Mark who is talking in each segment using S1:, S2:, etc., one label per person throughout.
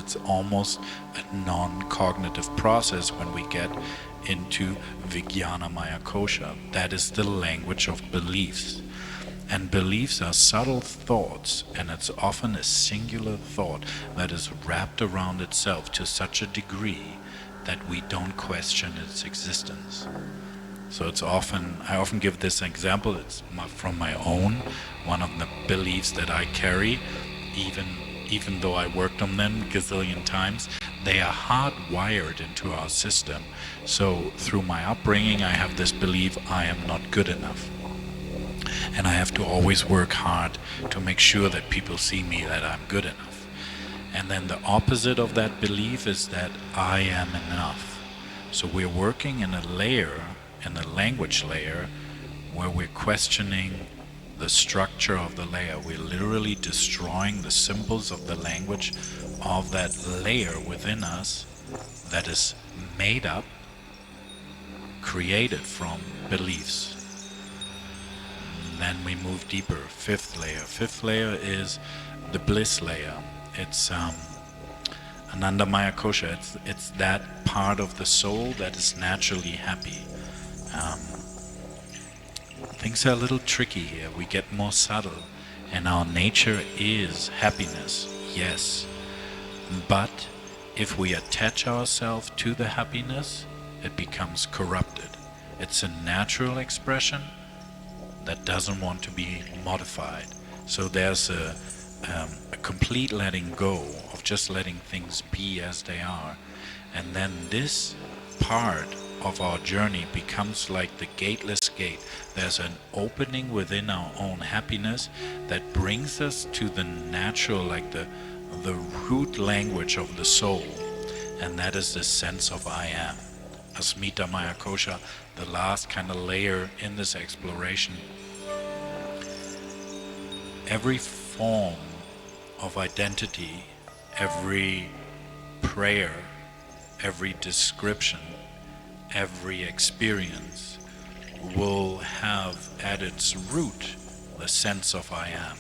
S1: it's almost a non-cognitive process when we get into Vijnana Maya Kosha. That is the language of beliefs. And beliefs are subtle thoughts, and it's often a singular thought that is wrapped around itself to such a degree that we don't question its existence. So I often give this example, from my own, one of the beliefs that I carry, even though I worked on them a gazillion times, they are hardwired into our system. So through my upbringing, I have this belief I am not good enough. And I have to always work hard to make sure that people see me that I'm good enough. And then the opposite of that belief is that I am enough. So we're working in a language layer, where we're questioning the structure of the layer. We're literally destroying the symbols of the language of that layer within us that is made up, created from beliefs. Then we move deeper. Fifth layer. Fifth layer is the bliss layer. It's Ananda Maya Kosha. It's that part of the soul that is naturally happy. Things are a little tricky here. We get more subtle, and our nature is happiness, yes. But if we attach ourselves to the happiness, it becomes corrupted. It's a natural expression that doesn't want to be modified. So there's a complete letting go of just letting things be as they are. And then this part of our journey becomes like the gateless gate. There's an opening within our own happiness that brings us to the natural, like the root language of the soul. And that is the sense of I am. Asmita Maya Kosha, the last kind of layer in this exploration. Every form of identity, every prayer, every description, every experience will have at its root the sense of I am.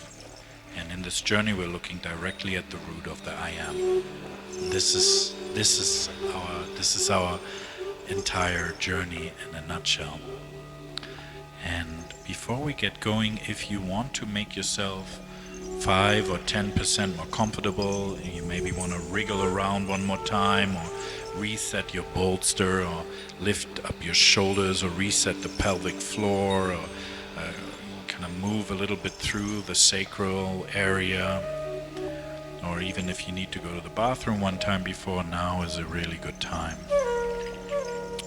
S1: And in this journey we're looking directly at the root of the I am. This is our entire journey in a nutshell. And before we get going, if you want to make yourself 5 or 10% more comfortable, you maybe want to wriggle around one more time, or reset your bolster, or lift up your shoulders, or reset the pelvic floor, or kind of move a little bit through the sacral area, or even if you need to go to the bathroom one time before, now is a really good time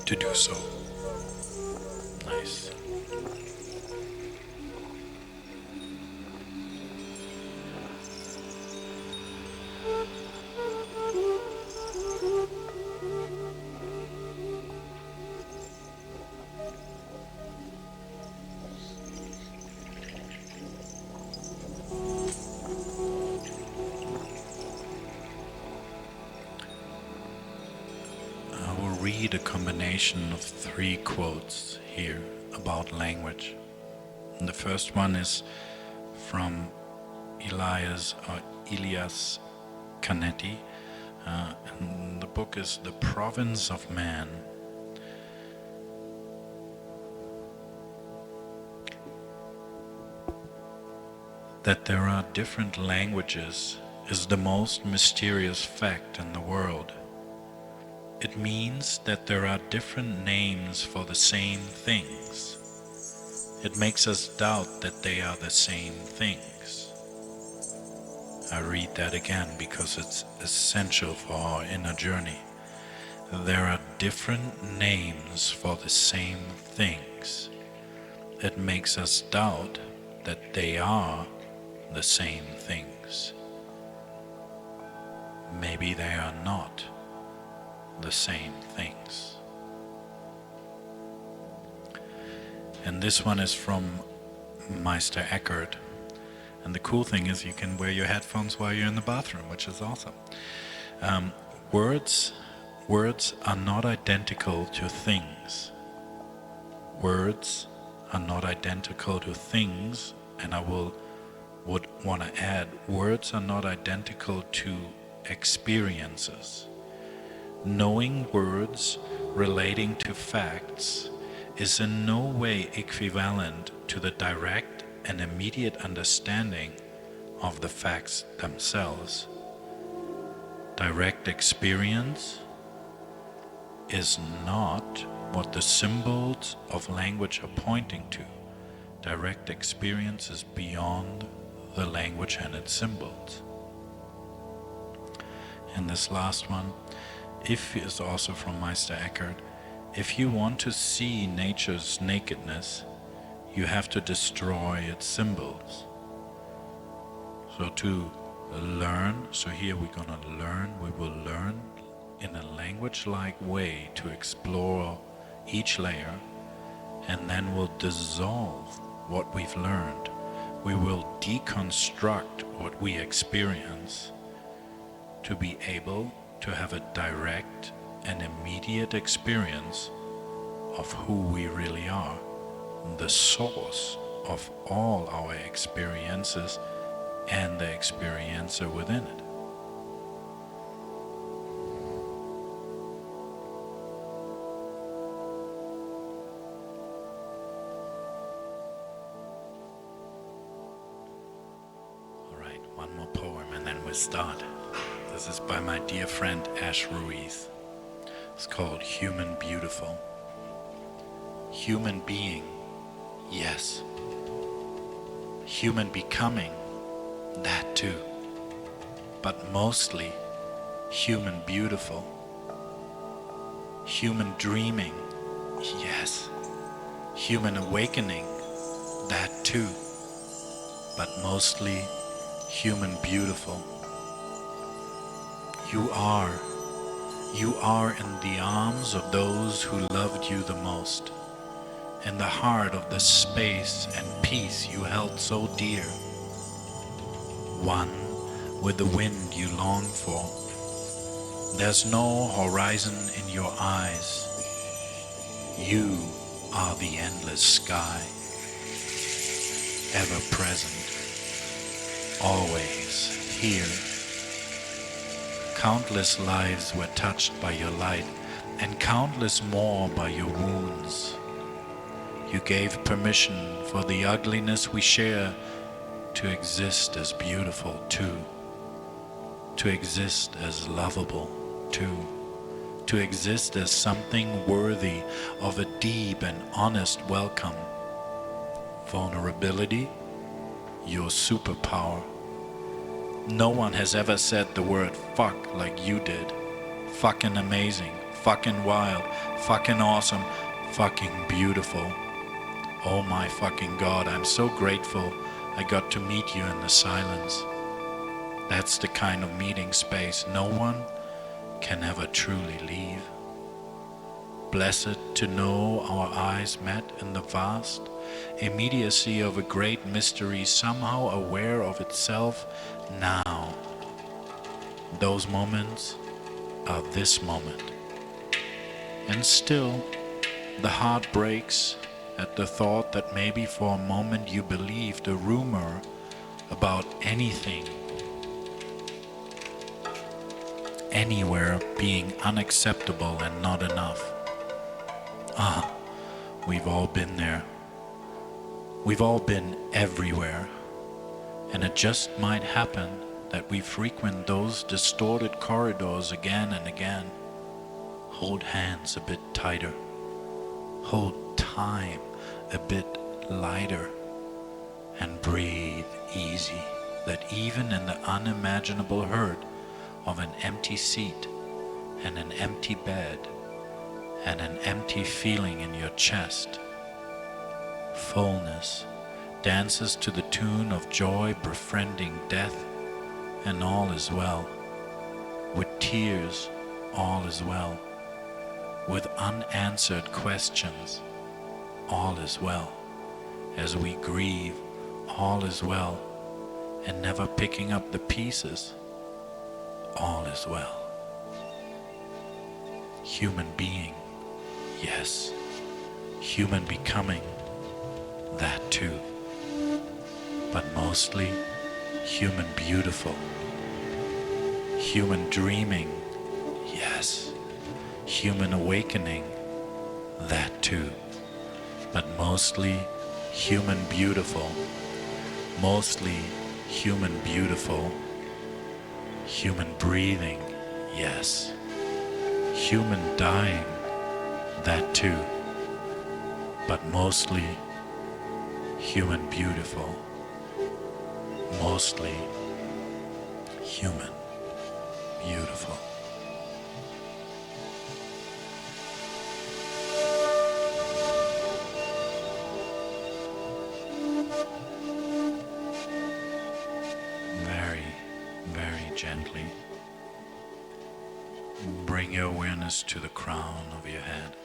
S1: to do so. Nice. Read a combination of 3 quotes here about language. And the first one is from Elias Canetti, and the book is The Province of Man. That there are different languages is the most mysterious fact in the world. It means that there are different names for the same things. It makes us doubt that they are the same things. I read that again because it's essential for our inner journey. There are different names for the same things. It makes us doubt that they are the same things. Maybe they are not the same things. And this one is from Meister Eckhart. And the cool thing is you can wear your headphones while you're in the bathroom, which is awesome. Words are not identical to things. Words are not identical to things, and I would want to add, words are not identical to experiences. Knowing words relating to facts is in no way equivalent to the direct and immediate understanding of the facts themselves. Direct experience is not what the symbols of language are pointing to. Direct experience is beyond the language and its symbols. And this last one, if is also from Meister Eckhart. If you want to see nature's nakedness, you have to destroy its symbols. So to learn, so here we're gonna learn, we will learn in a language-like way to explore each layer, and then we'll dissolve what we've learned. We will deconstruct what we experience to be able to have a direct and immediate experience of who we really are, the source of all our experiences and the experiencer within it. All right, one more poem and then we'll start. This is by my dear friend Ash Ruiz. It's called Human Beautiful. Human being, yes. Human becoming, that too. But mostly human beautiful. Human dreaming, yes. Human awakening, that too. But mostly human beautiful. You are in the arms of those who loved you the most, in the heart of the space and peace you held so dear, one with the wind you long for. There's no horizon in your eyes. You are the endless sky, ever present, always here. Countless lives were touched by your light, and countless more by your wounds. You gave permission for the ugliness we share to exist as beautiful too, to exist as lovable too, to exist as something worthy of a deep and honest welcome. Vulnerability, your superpower. No one has ever said the word fuck like you did. Fucking amazing, fucking wild, fucking awesome, fucking beautiful. Oh my fucking God, I'm so grateful I got to meet you in the silence. That's the kind of meeting space no one can ever truly leave. Blessed to know our eyes met in the vast immediacy of a great mystery, somehow aware of itself now. Those moments are this moment. And still, the heart breaks at the thought that maybe for a moment you believed a rumor about anything, anywhere being unacceptable and not enough. We've all been there. We've all been everywhere. And it just might happen that we frequent those distorted corridors again and again. Hold hands a bit tighter. Hold time a bit lighter. And breathe easy, that even in the unimaginable hurt of an empty seat and an empty bed and an empty feeling in your chest, fullness dances to the tune of joy befriending death, and all is well. With tears, all is well. With unanswered questions, all is well. As we grieve, all is well. And never picking up the pieces, all is well. Human being, yes. Human becoming, that too. But mostly human beautiful. human dreaming, yes, human awakening, that too, but mostly human beautiful, mostly human beautiful, human breathing, yes, human dying, that too, but mostly human beautiful, mostly human beautiful. Very, very gently bring your awareness to the crown of your head.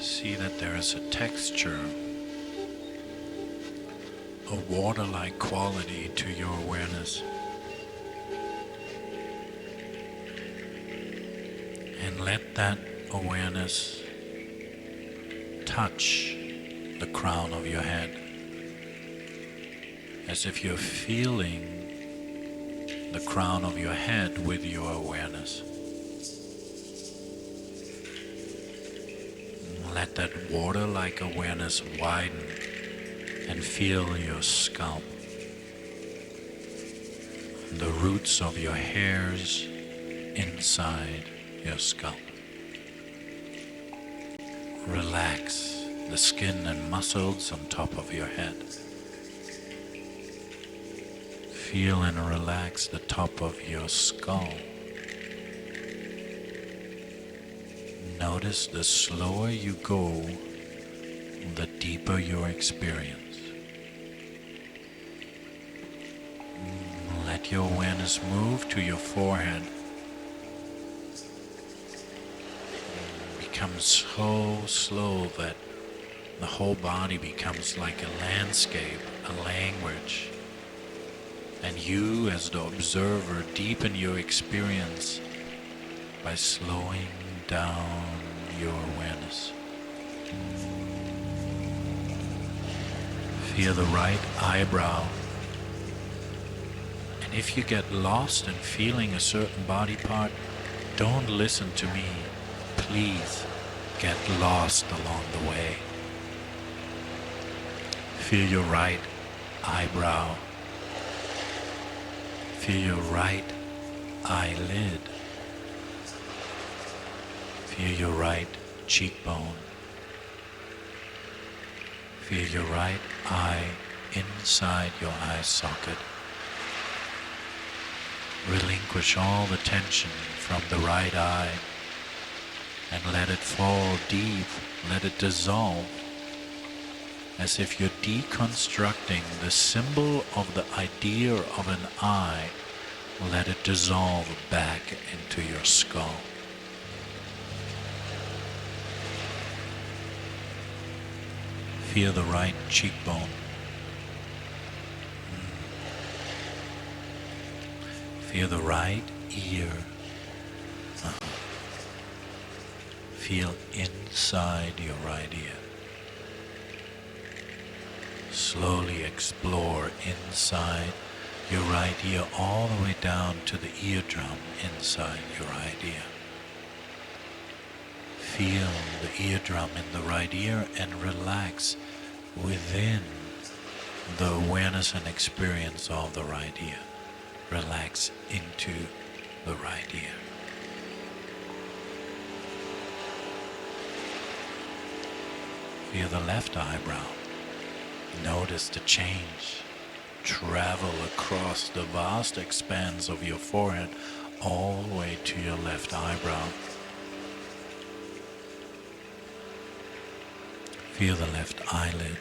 S1: See that there is a texture, a water-like quality to your awareness. And let that awareness touch the crown of your head, as if you're feeling the crown of your head with your awareness. Let that water-like awareness widen and feel your scalp, the roots of your hairs inside your scalp. Relax the skin and muscles on top of your head. Feel and relax the top of your skull. Notice the slower you go, the deeper your experience. Let your awareness move to your forehead. Become so slow that the whole body becomes like a landscape, a language. And you, as the observer, deepen your experience by slowing down your awareness. Feel the right eyebrow. And if you get lost in feeling a certain body part, don't listen to me. Please get lost along the way. Feel your right eyebrow. Feel your right eyelid. Feel your right cheekbone. Feel your right eye inside your eye socket. Relinquish all the tension from the right eye and let it fall deep, let it dissolve, as if you're deconstructing the symbol of the idea of an eye. Let it dissolve back into your skull. Feel the right cheekbone. Feel the right ear. Feel inside your right ear. Slowly explore inside your right ear all the way down to the eardrum inside your right ear. Feel the eardrum in the right ear and relax within the awareness and experience of the right ear. Relax into the right ear. Feel the left eyebrow. Notice the change. Travel across the vast expanse of your forehead all the way to your left eyebrow. Feel the left eyelid.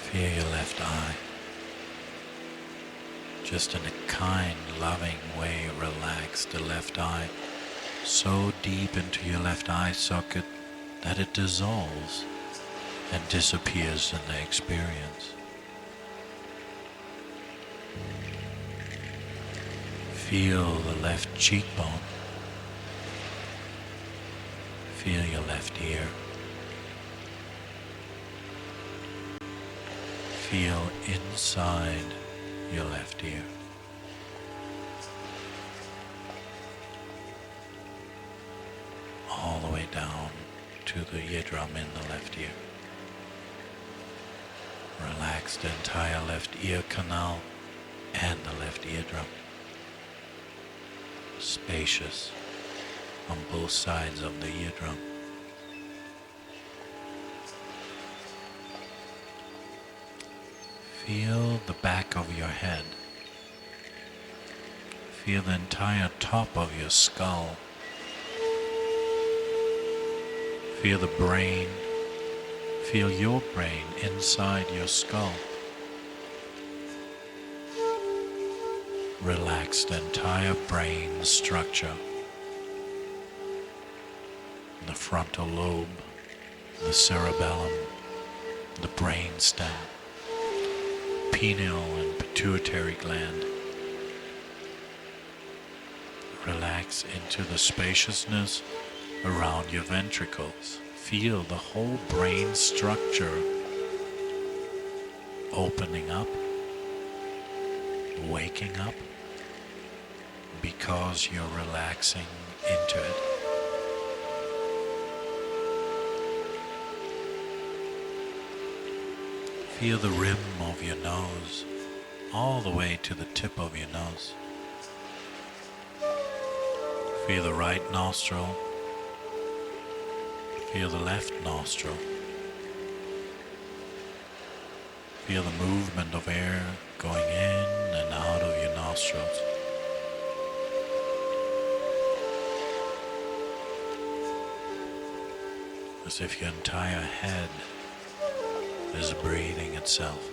S1: Feel your left eye. Just in a kind, loving way, relax the left eye so deep into your left eye socket that it dissolves and disappears in the experience. Feel the left cheekbone. Feel your left ear. Feel inside your left ear. All the way down to the eardrum in the left ear. Relax the entire left ear canal and the left eardrum. Spacious on both sides of the eardrum. Feel the back of your head. Feel the entire top of your skull. Feel the brain. Feel your brain inside your skull. Relax the entire brain structure. The frontal lobe, the cerebellum, the brainstem, pineal and pituitary gland. Relax into the spaciousness around your ventricles. Feel the whole brain structure opening up, waking up, because you're relaxing into it. Feel the rim of your nose all the way to the tip of your nose. Feel the right nostril. Feel the left nostril. Feel the movement of air going in and out of your nostrils. As if your entire head is breathing itself.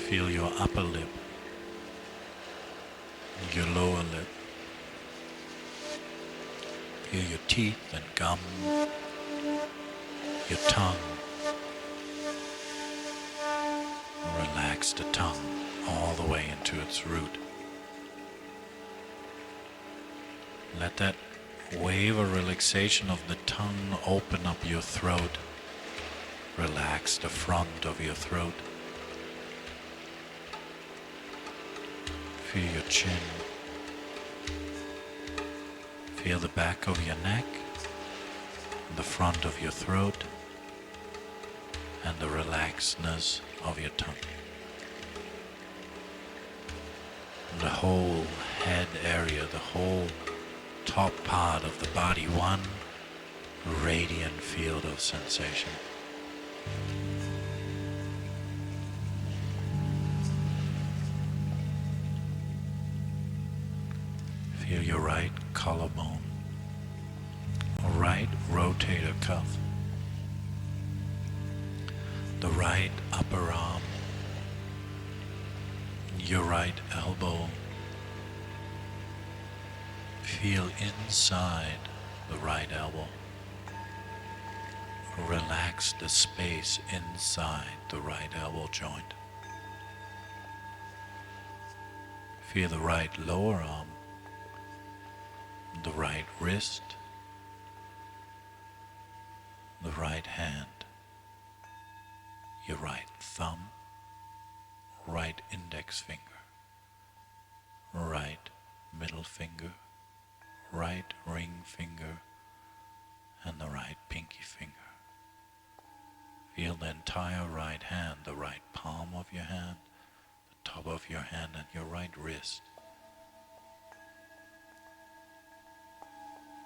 S1: Feel your upper lip, your lower lip. Feel your teeth and gum, your tongue. Relax the tongue all the way into its root. Let that wave of relaxation of the tongue open up your throat. Relax the front of your throat. Feel your chin. Feel the back of your neck, the front of your throat, and the relaxedness of your tongue. And the whole head area, the whole top part of the body, one radiant field of sensation. Feel your right collarbone, right rotator cuff, the right upper arm, your right elbow. Feel inside the right elbow. Relax the space inside the right elbow joint. Feel the right lower arm, the right wrist, the right hand, your right thumb, right index finger, right middle finger, right ring finger, and the right pinky finger. Feel the entire right hand, the right palm of your hand, the top of your hand, and your right wrist.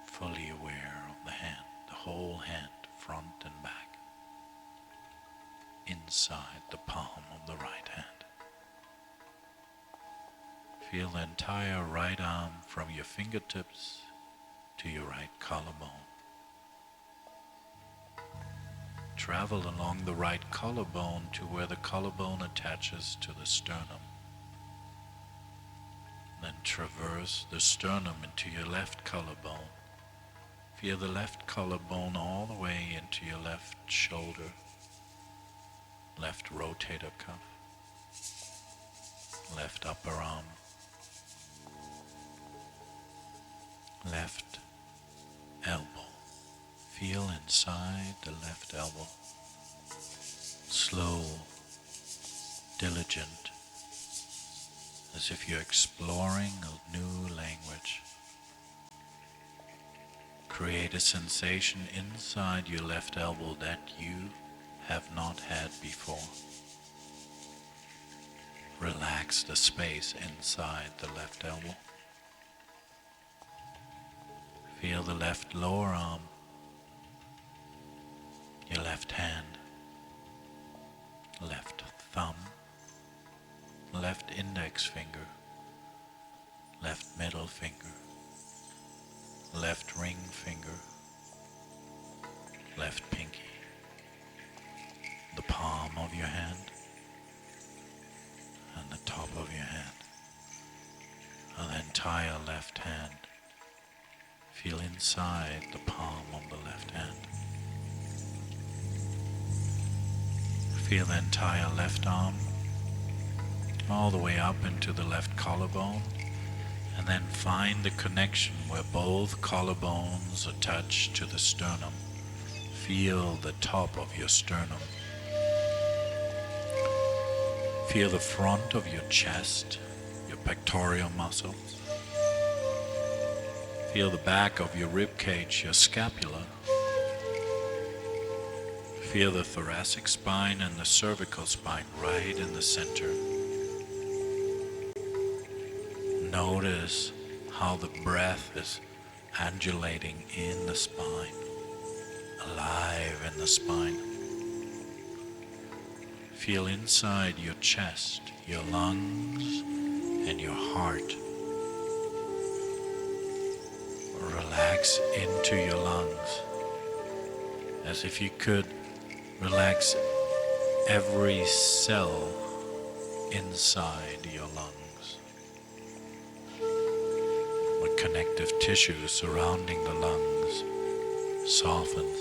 S1: Fully aware of the hand, the whole hand, front and back, inside the palm of the right hand. Feel the entire right arm from your fingertips to your right collarbone. Travel along the right collarbone to where the collarbone attaches to the sternum. Then traverse the sternum into your left collarbone. Feel the left collarbone all the way into your left shoulder, left rotator cuff, left upper arm, left elbow. Feel inside the left elbow. slow, diligent, as if you're exploring a new language. Create a sensation inside your left elbow that you have not had before. Relax the space inside the left elbow. Feel the left lower arm, your left hand, left thumb, left index finger, left middle finger, left ring finger, left pinky, the palm of your hand, and the top of your hand, and the entire left hand. Feel inside the palm of the left hand. Feel the entire left arm, all the way up into the left collarbone, and then find the connection where both collarbones attach to the sternum. Feel the top of your sternum. Feel the front of your chest, your pectoral muscles. Feel the back of your rib cage, your scapula. Feel the thoracic spine and the cervical spine right in the center. Notice how the breath is undulating in the spine, alive in the spine. Feel inside your chest, your lungs, and your heart. Relax into your lungs, as if you could relax every cell inside your lungs. The connective tissue surrounding the lungs softens.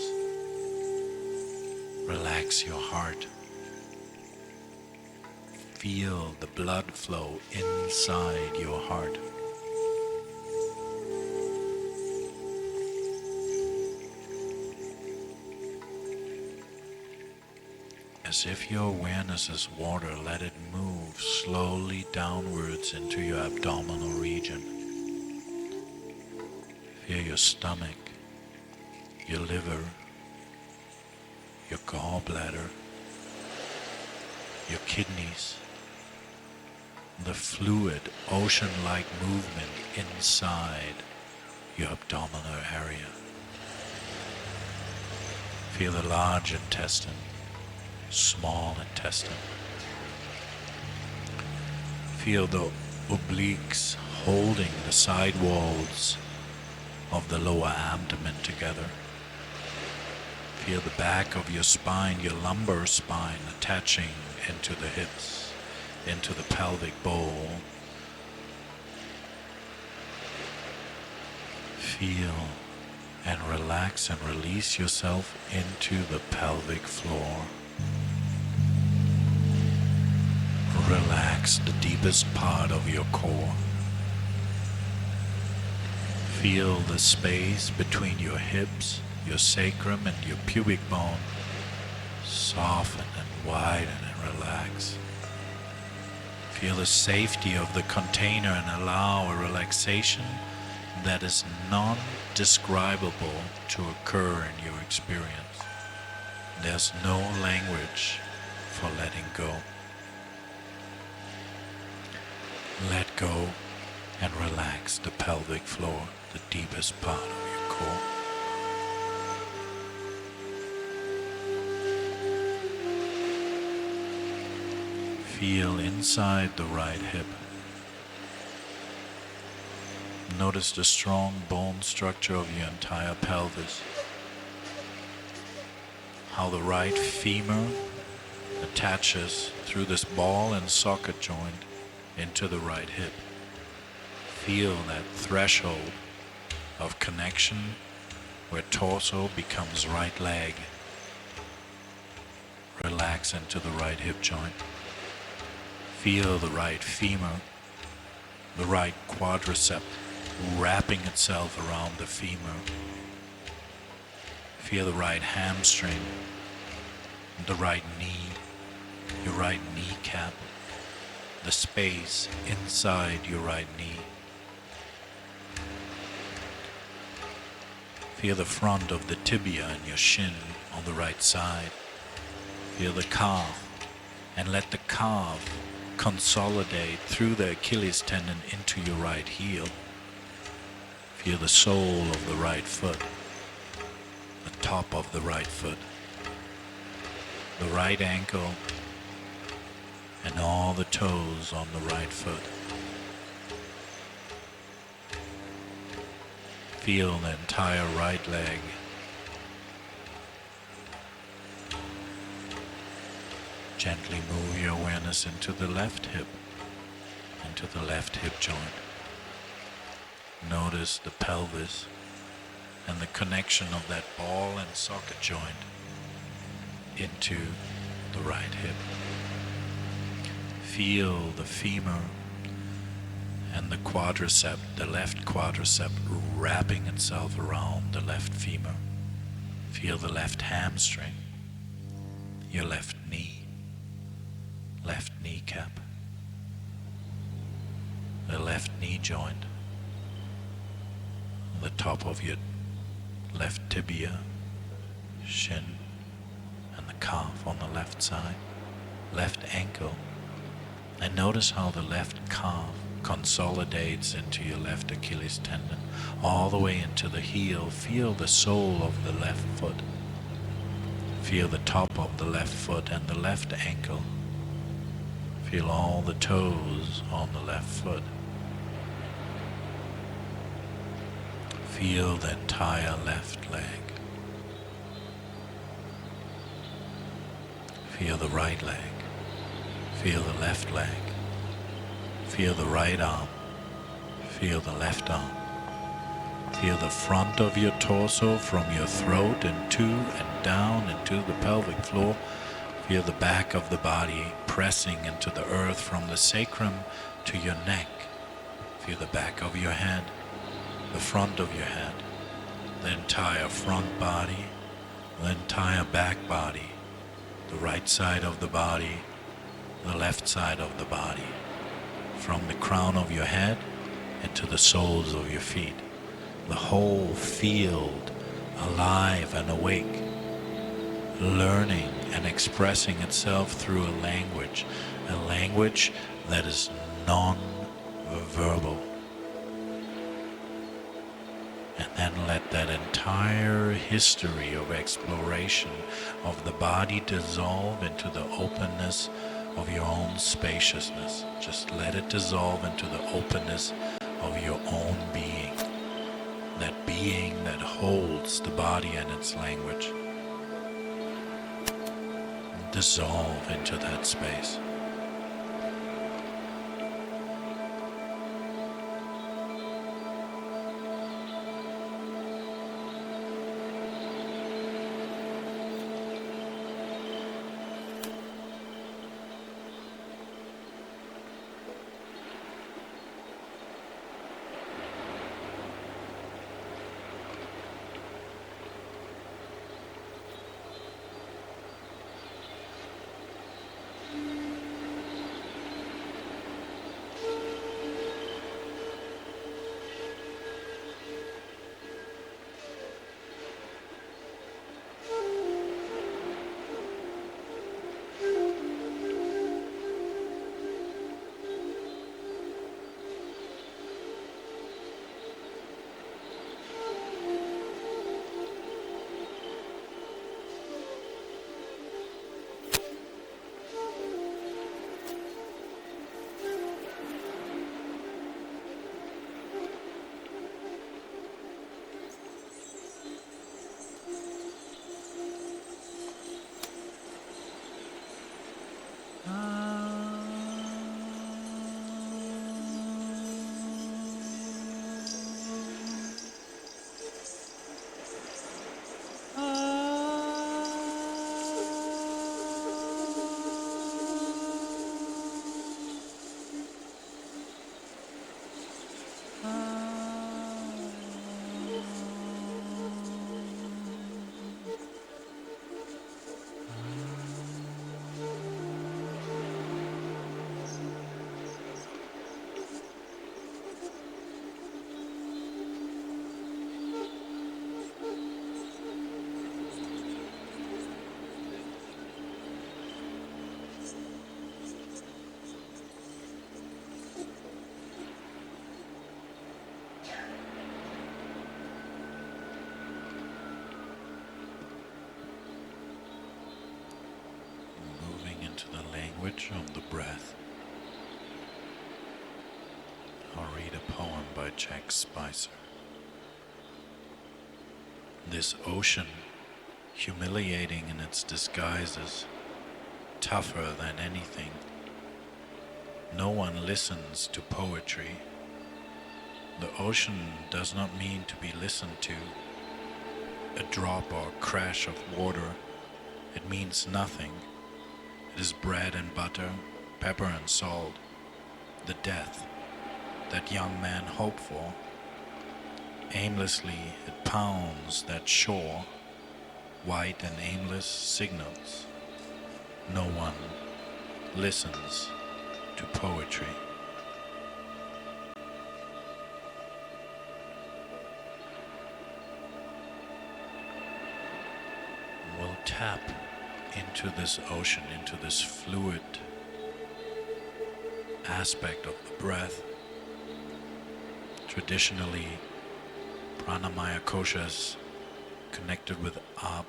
S1: Relax your heart. Feel the blood flow inside your heart. As if your awareness is water, let it move slowly downwards into your abdominal region. Feel your stomach, your liver, your gallbladder, your kidneys, the fluid, ocean-like movement inside your abdominal area. Feel the large intestine, small intestine. Feel the obliques holding the side walls of the lower abdomen together. Feel the back of your spine, your lumbar spine, attaching into the hips, into the pelvic bowl. Feel and relax and release yourself into the pelvic floor. Relax the deepest part of your core. Feel the space between your hips, your sacrum, and your pubic bone soften and widen and relax. Feel the safety of the container and allow a relaxation that is non-describable to occur in your experience. There's no language for letting go. Let go and relax the pelvic floor, the deepest part of your core. Feel inside the right hip. Notice the strong bone structure of your entire pelvis. How the right femur attaches through this ball and socket joint into the right hip. Feel that threshold of connection where torso becomes right leg. Relax into the right hip joint. Feel the right femur, the right quadricep wrapping itself around the femur. Feel the right hamstring, the right knee your right kneecap, the space inside your right knee. Feel the front of the tibia and your shin on the right side. Feel the calf, and let the calf consolidate through the Achilles tendon into your right heel. Feel the sole of the right foot, the top of the right foot, the right ankle, and all the toes on the right foot. Feel the entire right leg. Gently move your awareness into the left hip joint. Notice the pelvis and the connection of that ball and socket joint into the right hip. Feel the femur and the quadricep, the left quadricep wrapping itself around the left femur. Feel the left hamstring, your left knee, left kneecap, the left knee joint, the top of your left tibia, shin, and the calf on the left side, left ankle. And notice how the left calf consolidates into your left Achilles tendon, all the way into the heel. Feel the sole of the left foot. Feel the top of the left foot and the left ankle. Feel all the toes on the left foot. Feel the entire left leg. Feel the right leg. Feel the left leg. Feel the right arm. Feel the left arm. Feel the front of your torso from your throat into and down into the pelvic floor. Feel the back of the body pressing into the earth from the sacrum to your neck. Feel the back of your head, the front of your head, the entire front body, the entire back body, the right side of the body, the left side of the body, from the crown of your head into the soles of your feet. The whole field alive and awake, learning and expressing itself through a language that is non-verbal. And then let that entire history of exploration of the body dissolve into the openness of your own spaciousness. Just let it dissolve into the openness of your own being. That being that holds the body and its language. Dissolve into that space. language of the breath. I'll read a poem by Jack Spicer. This ocean, humiliating in its disguises, tougher than anything. No one listens to poetry. The ocean does not mean to be listened to. A drop or crash of water, it means nothing. It is bread and butter, pepper and salt, the death that young men hope for. Aimlessly it pounds that shore, white and aimless signals. No one listens to poetry. We'll tap into this ocean, into this fluid aspect of the breath. Traditionally, pranamaya kosha is connected with ab.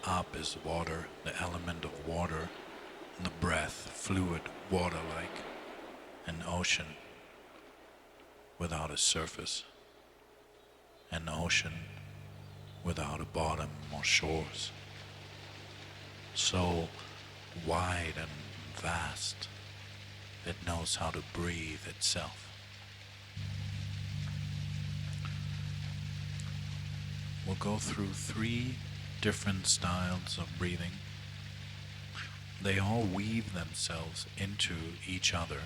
S1: Ab is water, the element of water, and the breath, fluid, water-like, an ocean without a surface, an ocean without a bottom or shores. So wide and vast, it knows how to breathe itself. We'll go through 3 different styles of breathing. They all weave themselves into each other.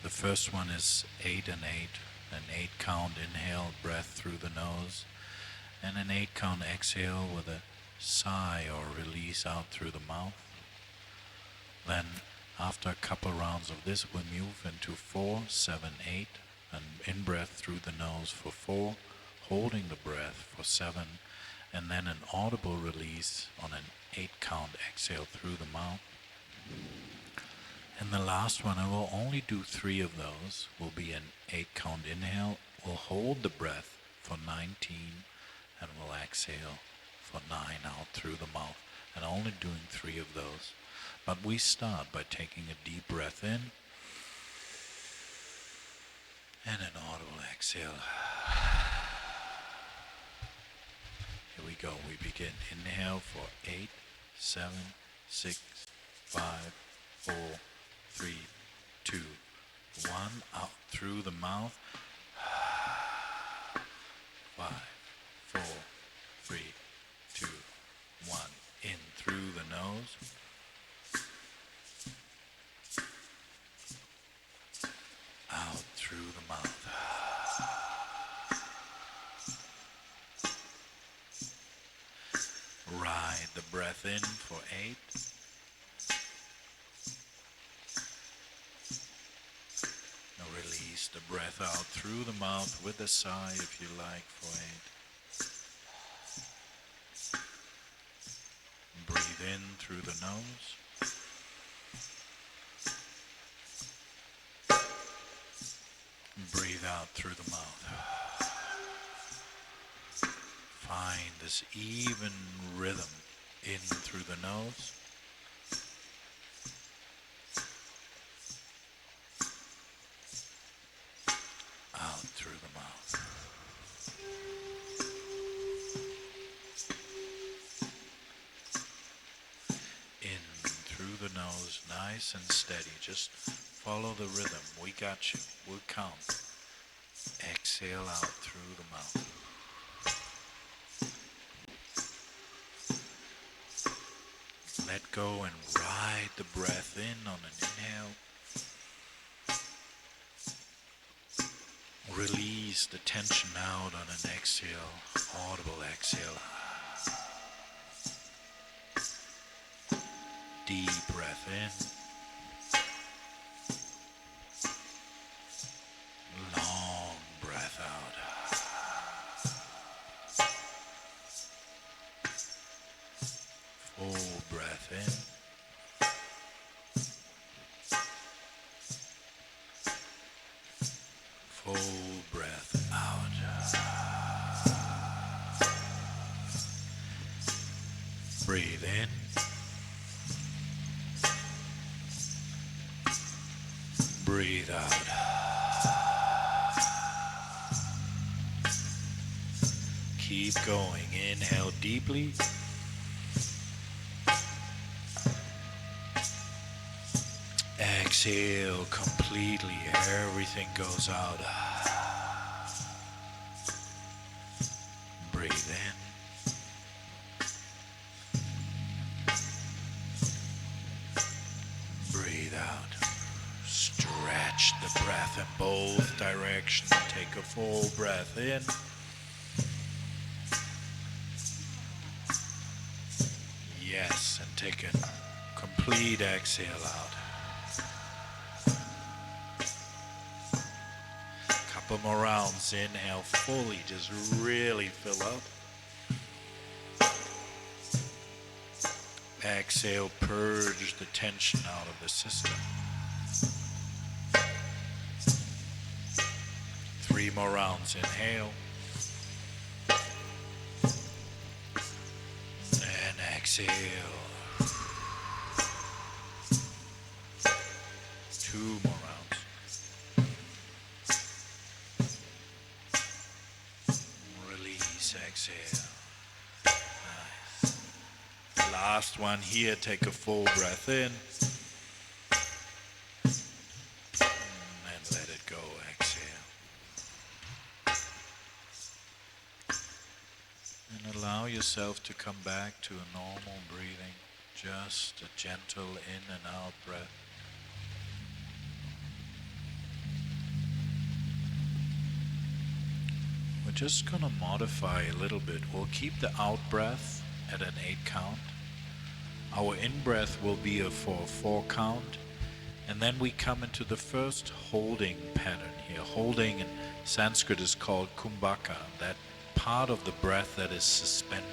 S1: The first one is 8 and 8, an 8 count inhale, breath through the nose, and an 8 count exhale with a sigh or release out through the mouth. Then after a couple rounds of this, we'll move into 4, 7, 8, an in-breath through the nose for 4, holding the breath for 7, and then an audible release on an 8 count exhale through the mouth. And the last one, I will only do 3 of those, will be an 8 count inhale. We'll hold the breath for 19 and we'll exhale for 9 out through the mouth, and only doing 3 of those. But we start by taking a deep breath in and an audible exhale. Here we go. We begin. Inhale for 8, 7, 6, 5, 4, 3, 2, 1. Out through the mouth. 5, 4, 3, 2, 1. In through the nose. Out through the mouth. Ride the breath in for 8. Now release the breath out through the mouth with a sigh if you like for 8. Breathe in through the nose. Breathe out through the mouth. Find this even rhythm in through the nose. Out through the mouth. In through the nose, nice and steady. Just follow the rhythm. We got you. We'll count. Exhale out through the mouth. Let go and ride the breath in on an inhale. Release the tension out on an exhale, audible exhale. Deep breath in. Long breath out. Full breath in. Full breath out. Breathe in. out. Keep going. Inhale deeply. Exhale completely. Everything goes out. Breathe in. Breathe out. Stretch the breath in both directions. Take a full breath in. Yes, and take a complete exhale out. Couple more rounds. Inhale fully, just really fill up. Exhale, purge the tension out of the system. 3 more rounds. Inhale. And exhale. 2 more rounds. Release, exhale. Nice. Last one here, take a full breath in. And let it go, exhale. And allow yourself to come back to a normal breathing, just a gentle in and out breath. We're just going to modify a little bit. We'll keep the out breath at an 8 count. Our in breath will be for a 4 count. And then we come into the first holding pattern here. Holding in Sanskrit is called kumbhaka, that part of the breath that is suspended.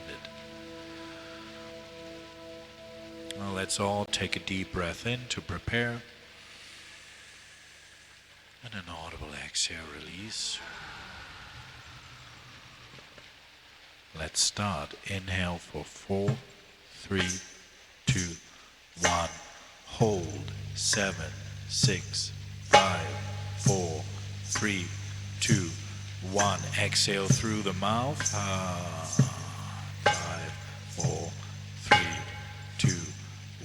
S1: Well, let's all take a deep breath in to prepare. And an audible exhale, release. Let's start. Inhale for 4, 3, 2, 1. Hold. 7, 6, 5, 4, 3, 2, 1. Exhale through the mouth. 5, 4, 3, 2,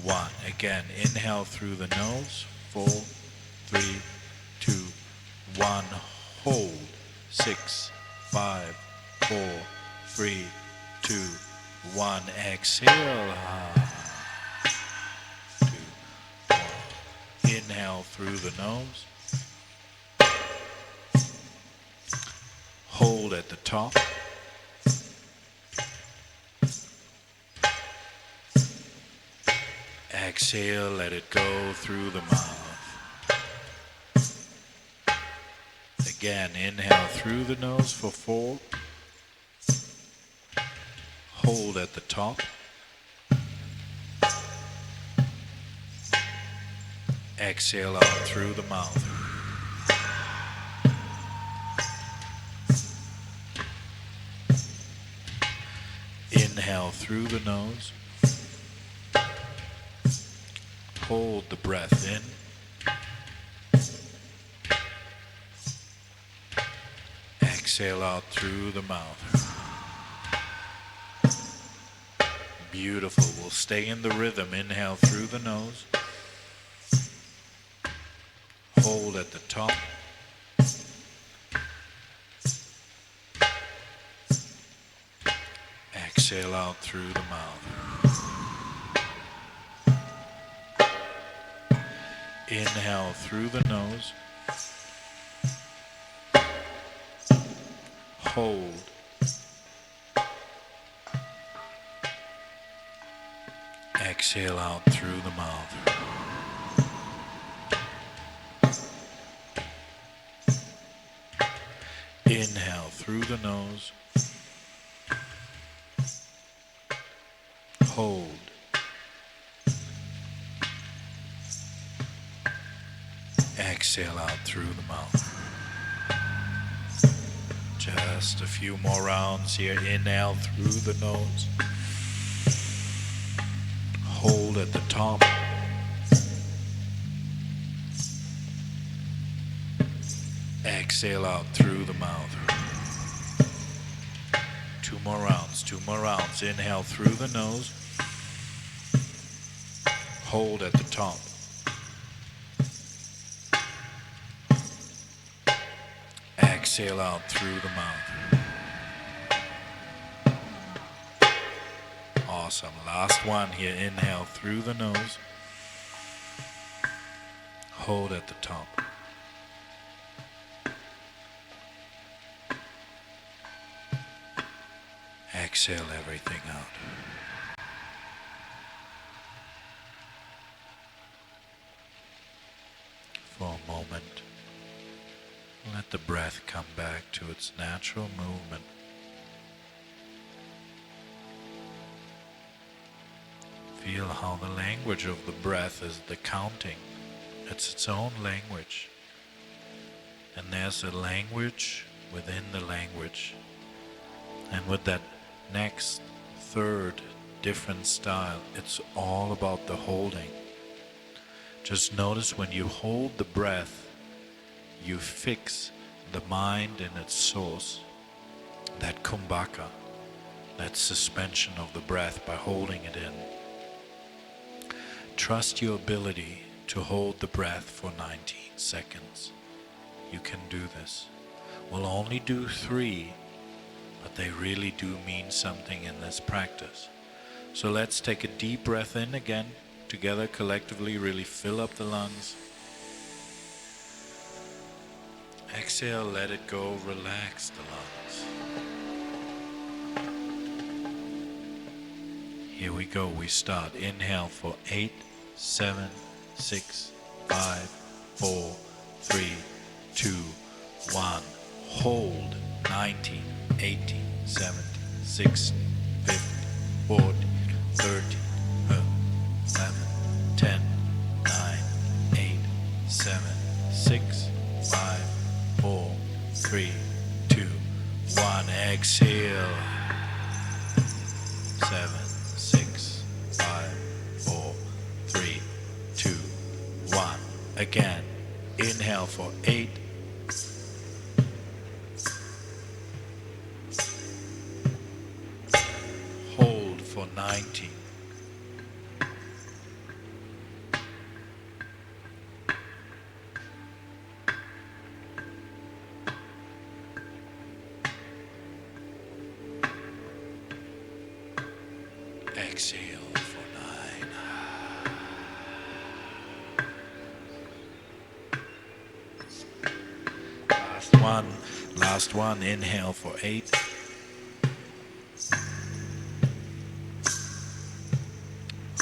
S1: 1. Again, inhale through the nose. 4, 3, 2, 1. Hold. 6, 5, 4, 3, 2, 1. Exhale. 2, 1. Inhale through the nose. Hold at the top. Exhale, let it go through the mouth. Again, inhale through the nose for 4. Hold at the top. Exhale out through the mouth. Inhale through the nose. Hold the breath in. Exhale out through the mouth. Beautiful. We'll stay in the rhythm. Inhale through the nose. Hold at the top. Exhale out through the mouth. Inhale through the nose. Hold. Exhale out through the mouth. Inhale through the nose. Hold. Exhale out through the mouth. Just a few more rounds here. Inhale through the nose. Hold at the top. Exhale out through the mouth. 2 more rounds, 2 more rounds. Inhale through the nose. Hold at the top. Exhale out through the mouth. Awesome. Last one here. Inhale through the nose. Hold at the top. Exhale everything out. For a moment, let the breath come back to its natural movement. Feel how the language of the breath is the counting. It's its own language. And there's a language within the language. And with that next, third, different style, it's all about the holding. Just notice when you hold the breath, you fix the mind in its source, that kumbhaka, that suspension of the breath by holding it in. Trust your ability to hold the breath for 19 seconds. You can do this. We'll only do 3, but they really do mean something in this practice. So let's take a deep breath in again, together collectively, really fill up the lungs. Exhale, let it go, relax the lungs. Here we go, we start. Inhale for 8, 7, 6, 5, 4, 3, 2, 1. Hold. 19, 18, 17, 16, 15, 14, 13, 11, 10, 9, 8, 7, 6, 5, 4, 3, 2, 1. Exhale. 7, 6, 5, 4, 3, 2, 1. Again. Inhale for 8. Hold for 90. Exhale for 9. Last one. Inhale for 8.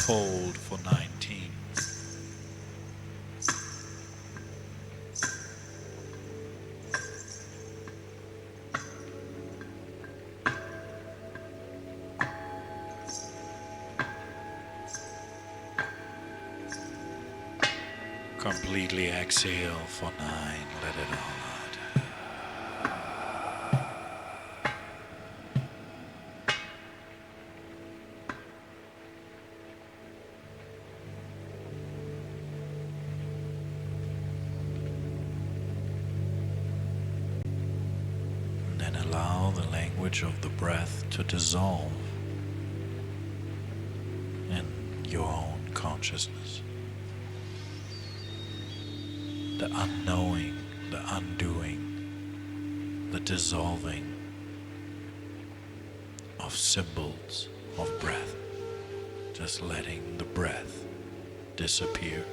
S1: Hold for 19. Completely exhale for 9. Let it all out. And then allow the language of the breath to dissolve in your own consciousness. The unknowing, the undoing, the dissolving of symbols of breath. Just letting the breath disappear.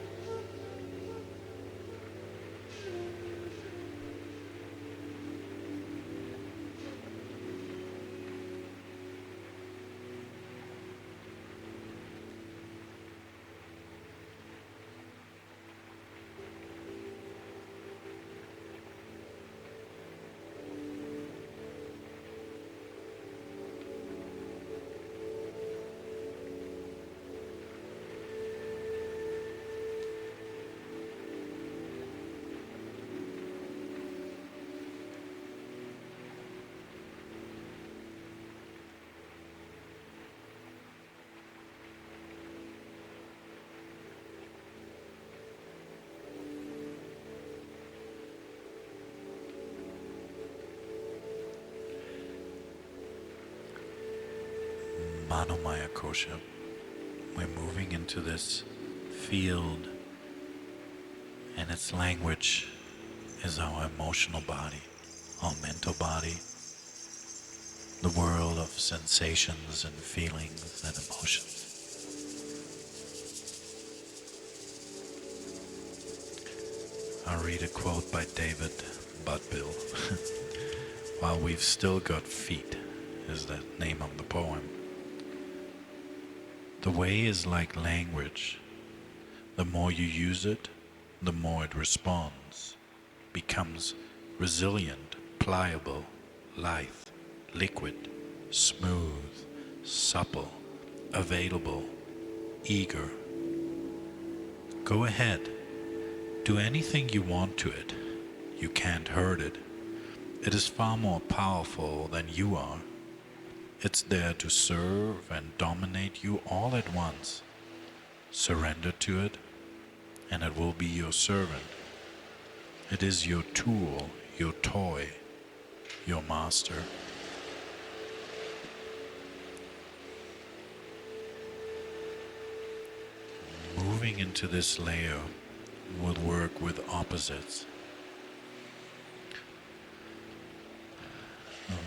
S1: Anomaya Kosha. We're moving into this field, and its language is our emotional body, our mental body, the world of sensations and feelings and emotions. I'll read a quote by David Budbill. While we've still got feet is the name of the poem. The way is like language. The more you use it, the more it responds, becomes resilient, pliable, lithe, liquid, smooth, supple, available, eager. Go ahead. Do anything you want to it. You can't hurt it. It is far more powerful than you are. It's there to serve and dominate you all at once. Surrender to it, and it will be your servant. It is your tool, your toy, your master. Moving into this layer will work with opposites.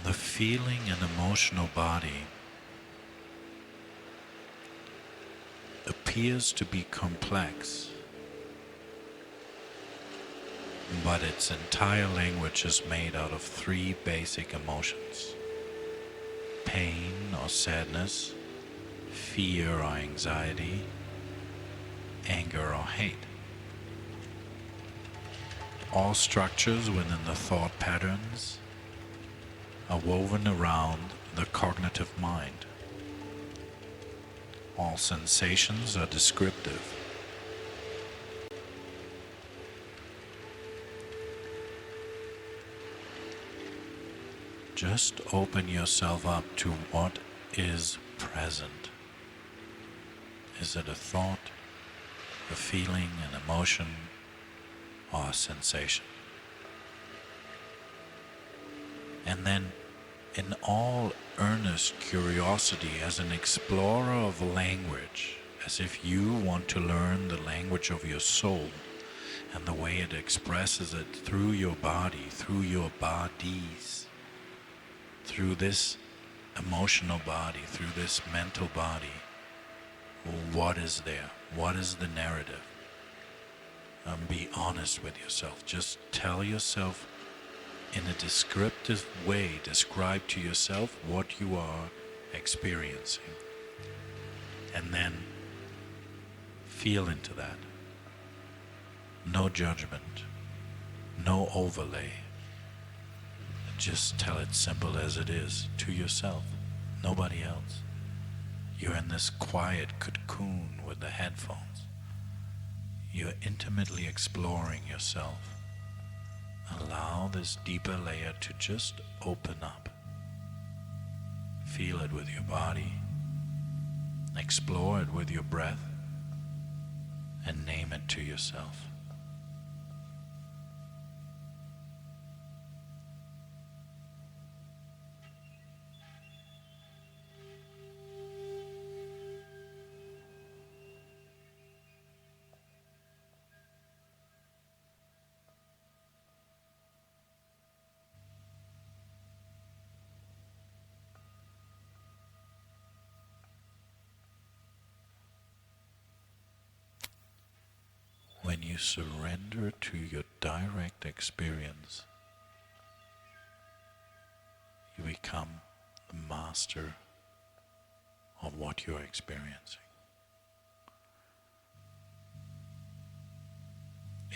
S1: The feeling and emotional body appears to be complex, but its entire language is made out of three basic emotions: pain or sadness, fear or anxiety, anger or hate. All structures within the thought patterns are woven around the cognitive mind. All sensations are descriptive. Just open yourself up to what is present. Is it a thought, a feeling, an emotion, or a sensation? And then, in all earnest curiosity, as an explorer of language, as if you want to learn the language of your soul and the way it expresses it through your body, through your bodies, through this emotional body, through this mental body. What is there? What is the narrative? Be honest with yourself. Just tell yourself in a descriptive way, describe to yourself what you are experiencing. And then feel into that. No judgment, no overlay. Just tell it simple as it is to yourself, nobody else. You're in this quiet cocoon with the headphones. You're intimately exploring yourself. Allow this deeper layer to just open up. Feel it with your body. Explore it with your breath. And name it to yourself. When you surrender to your direct experience, you become the master of what you're experiencing.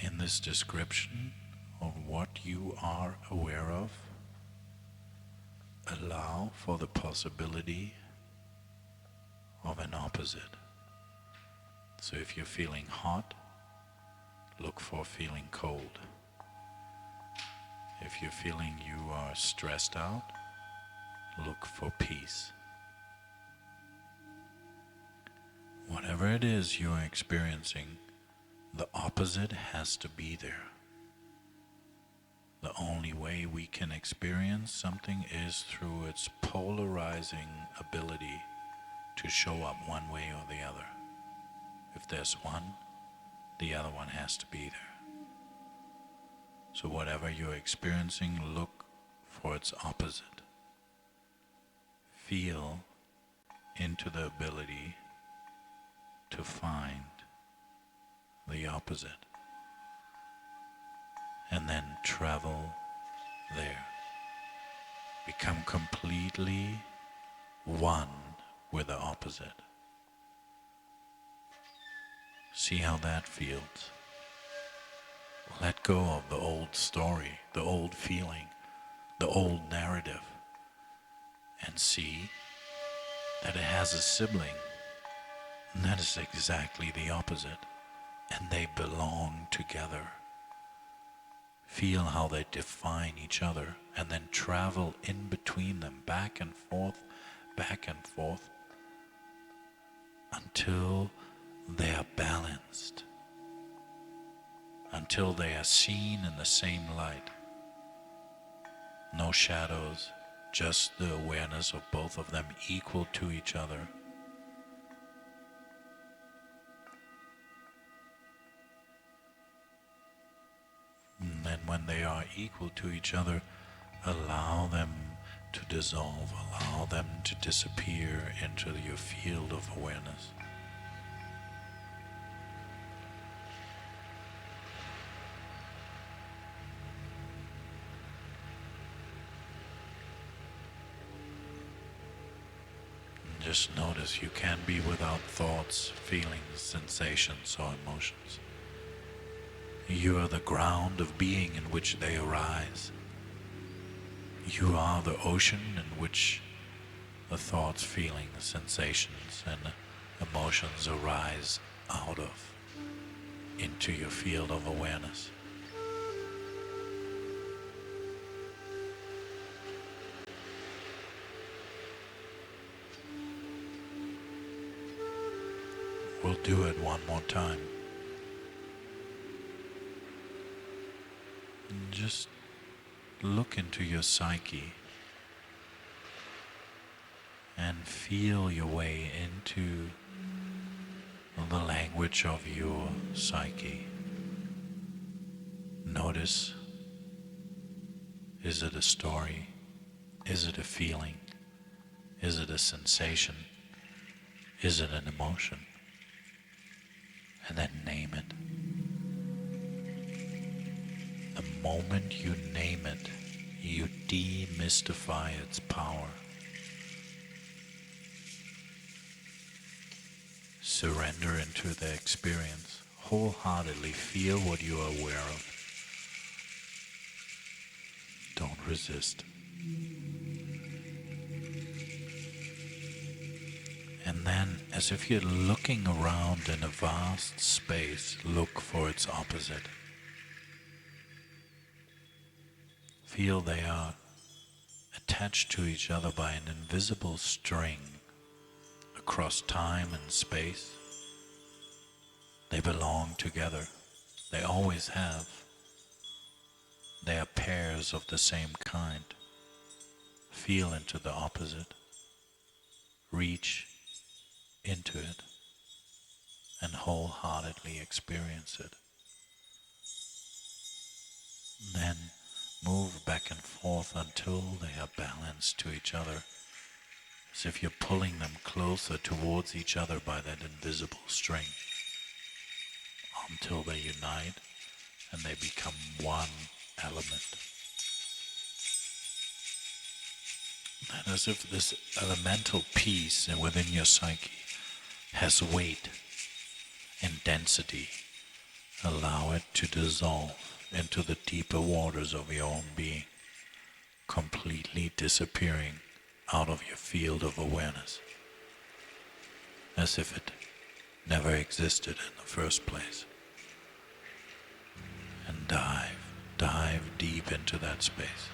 S1: In this description of what you are aware of, allow for the possibility of an opposite. So if you're feeling hot, look for feeling cold. If you're feeling you are stressed out, look for peace. Whatever it is you're experiencing, the opposite has to be there. The only way we can experience something is through its polarizing ability to show up one way or the other. If there's one, the other one has to be there. So whatever you're experiencing, look for its opposite. Feel into the ability to find the opposite, and then travel there. Become completely one with the opposite. See how that feels. Let go of the old story, the old feeling, the old narrative, and see that it has a sibling, and that is exactly the opposite, and they belong together. Feel how they define each other, and then travel in between them, back and forth, until they are balanced, until they are seen in the same light. No shadows, just the awareness of both of them equal to each other. And then when they are equal to each other, allow them to dissolve, allow them to disappear into your field of awareness. And just notice you can be without thoughts, feelings, sensations, or emotions. You are the ground of being in which they arise. You are the ocean in which the thoughts, feelings, sensations, and emotions arise out of, into your field of awareness. We'll do it one more time. And just look into your psyche and feel your way into the language of your psyche. Notice, is it a story? Is it a feeling? Is it a sensation? Is it an emotion? And then name it. The moment you name it, you demystify its power. Surrender into the experience. Wholeheartedly feel what you are aware of. Don't resist. And then, as if you're looking around in a vast space, look for its opposite. Feel they are attached to each other by an invisible string across time and space. They belong together. They always have. They are pairs of the same kind. Feel into the opposite. Reach into it and wholeheartedly experience it. Then move back and forth until they are balanced to each other, as if you're pulling them closer towards each other by that invisible string, until they unite and they become one element. And as if this elemental piece within your psyche has weight and density, allow it to dissolve into the deeper waters of your own being, completely disappearing out of your field of awareness, as if it never existed in the first place. And dive deep into that space.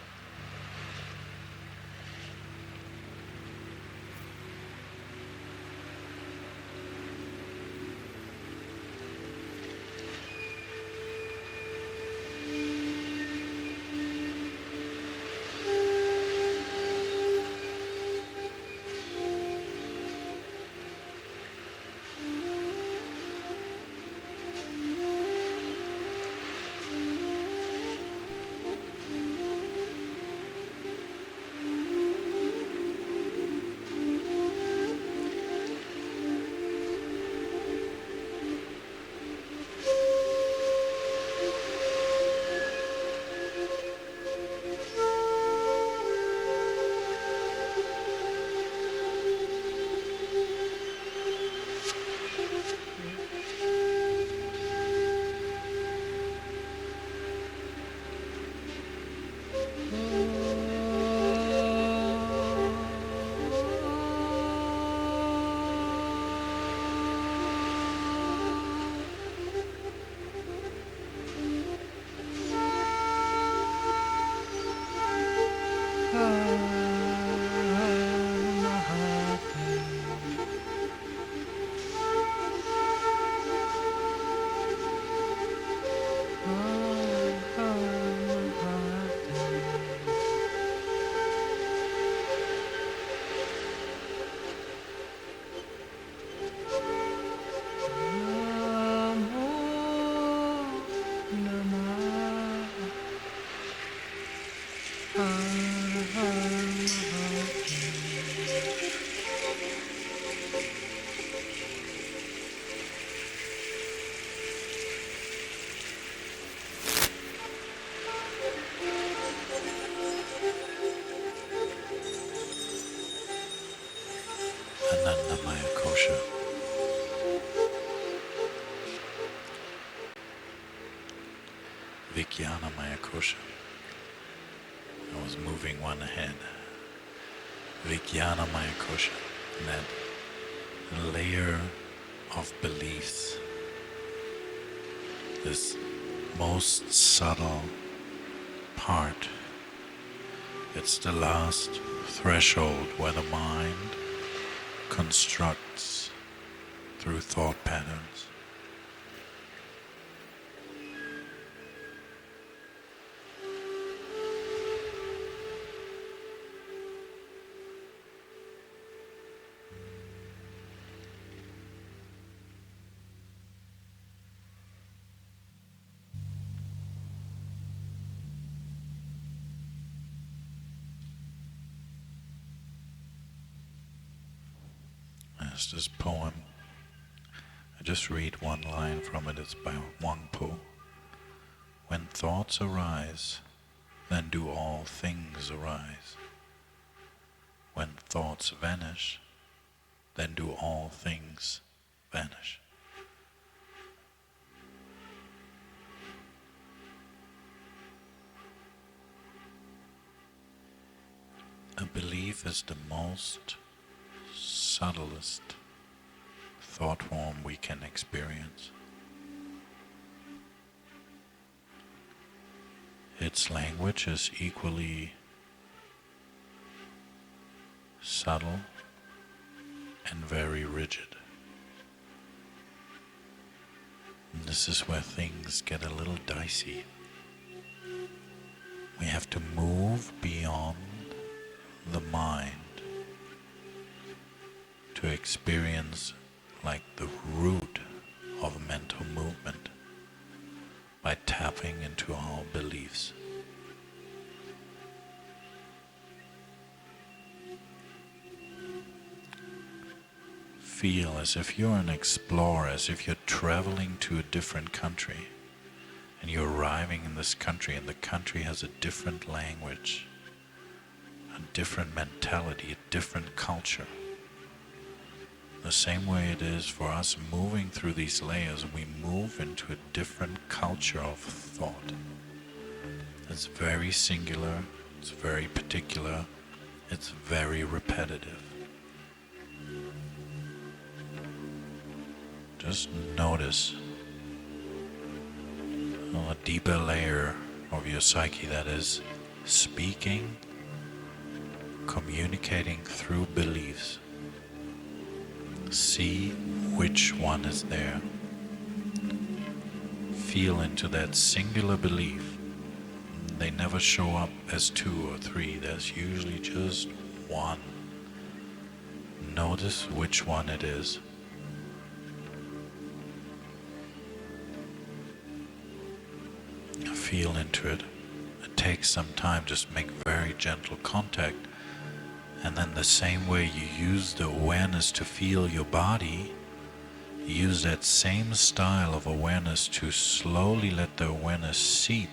S1: Vijnana Maya Kosha. I was moving one ahead. Vijnana Maya Kosha. That layer of beliefs. This most subtle part. It's the last threshold where the mind constructs through thought patterns. There's this poem. I just read one line from it. It's by Wangpo. When thoughts arise, then do all things arise. When thoughts vanish, then do all things vanish. A belief is the most subtlest thought form we can experience. Its language is equally subtle and very rigid. And this is where things get a little dicey. We have to move beyond the mind to experience like the root of mental movement by tapping into our beliefs. Feel as if you're an explorer, as if you're traveling to a different country and you're arriving in this country and the country has a different language, a different mentality, a different culture. The same way it is for us moving through these layers, we move into a different culture of thought. It's very singular, it's very particular, it's very repetitive. Just notice a deeper layer of your psyche that is speaking, communicating through beliefs. See which one is there. Feel into that singular belief. They never show up as two or three. There's usually just one. Notice which one it is. Feel into it. It takes some time. Just make very gentle contact. And then the same way you use the awareness to feel your body, use that same style of awareness to slowly let the awareness seep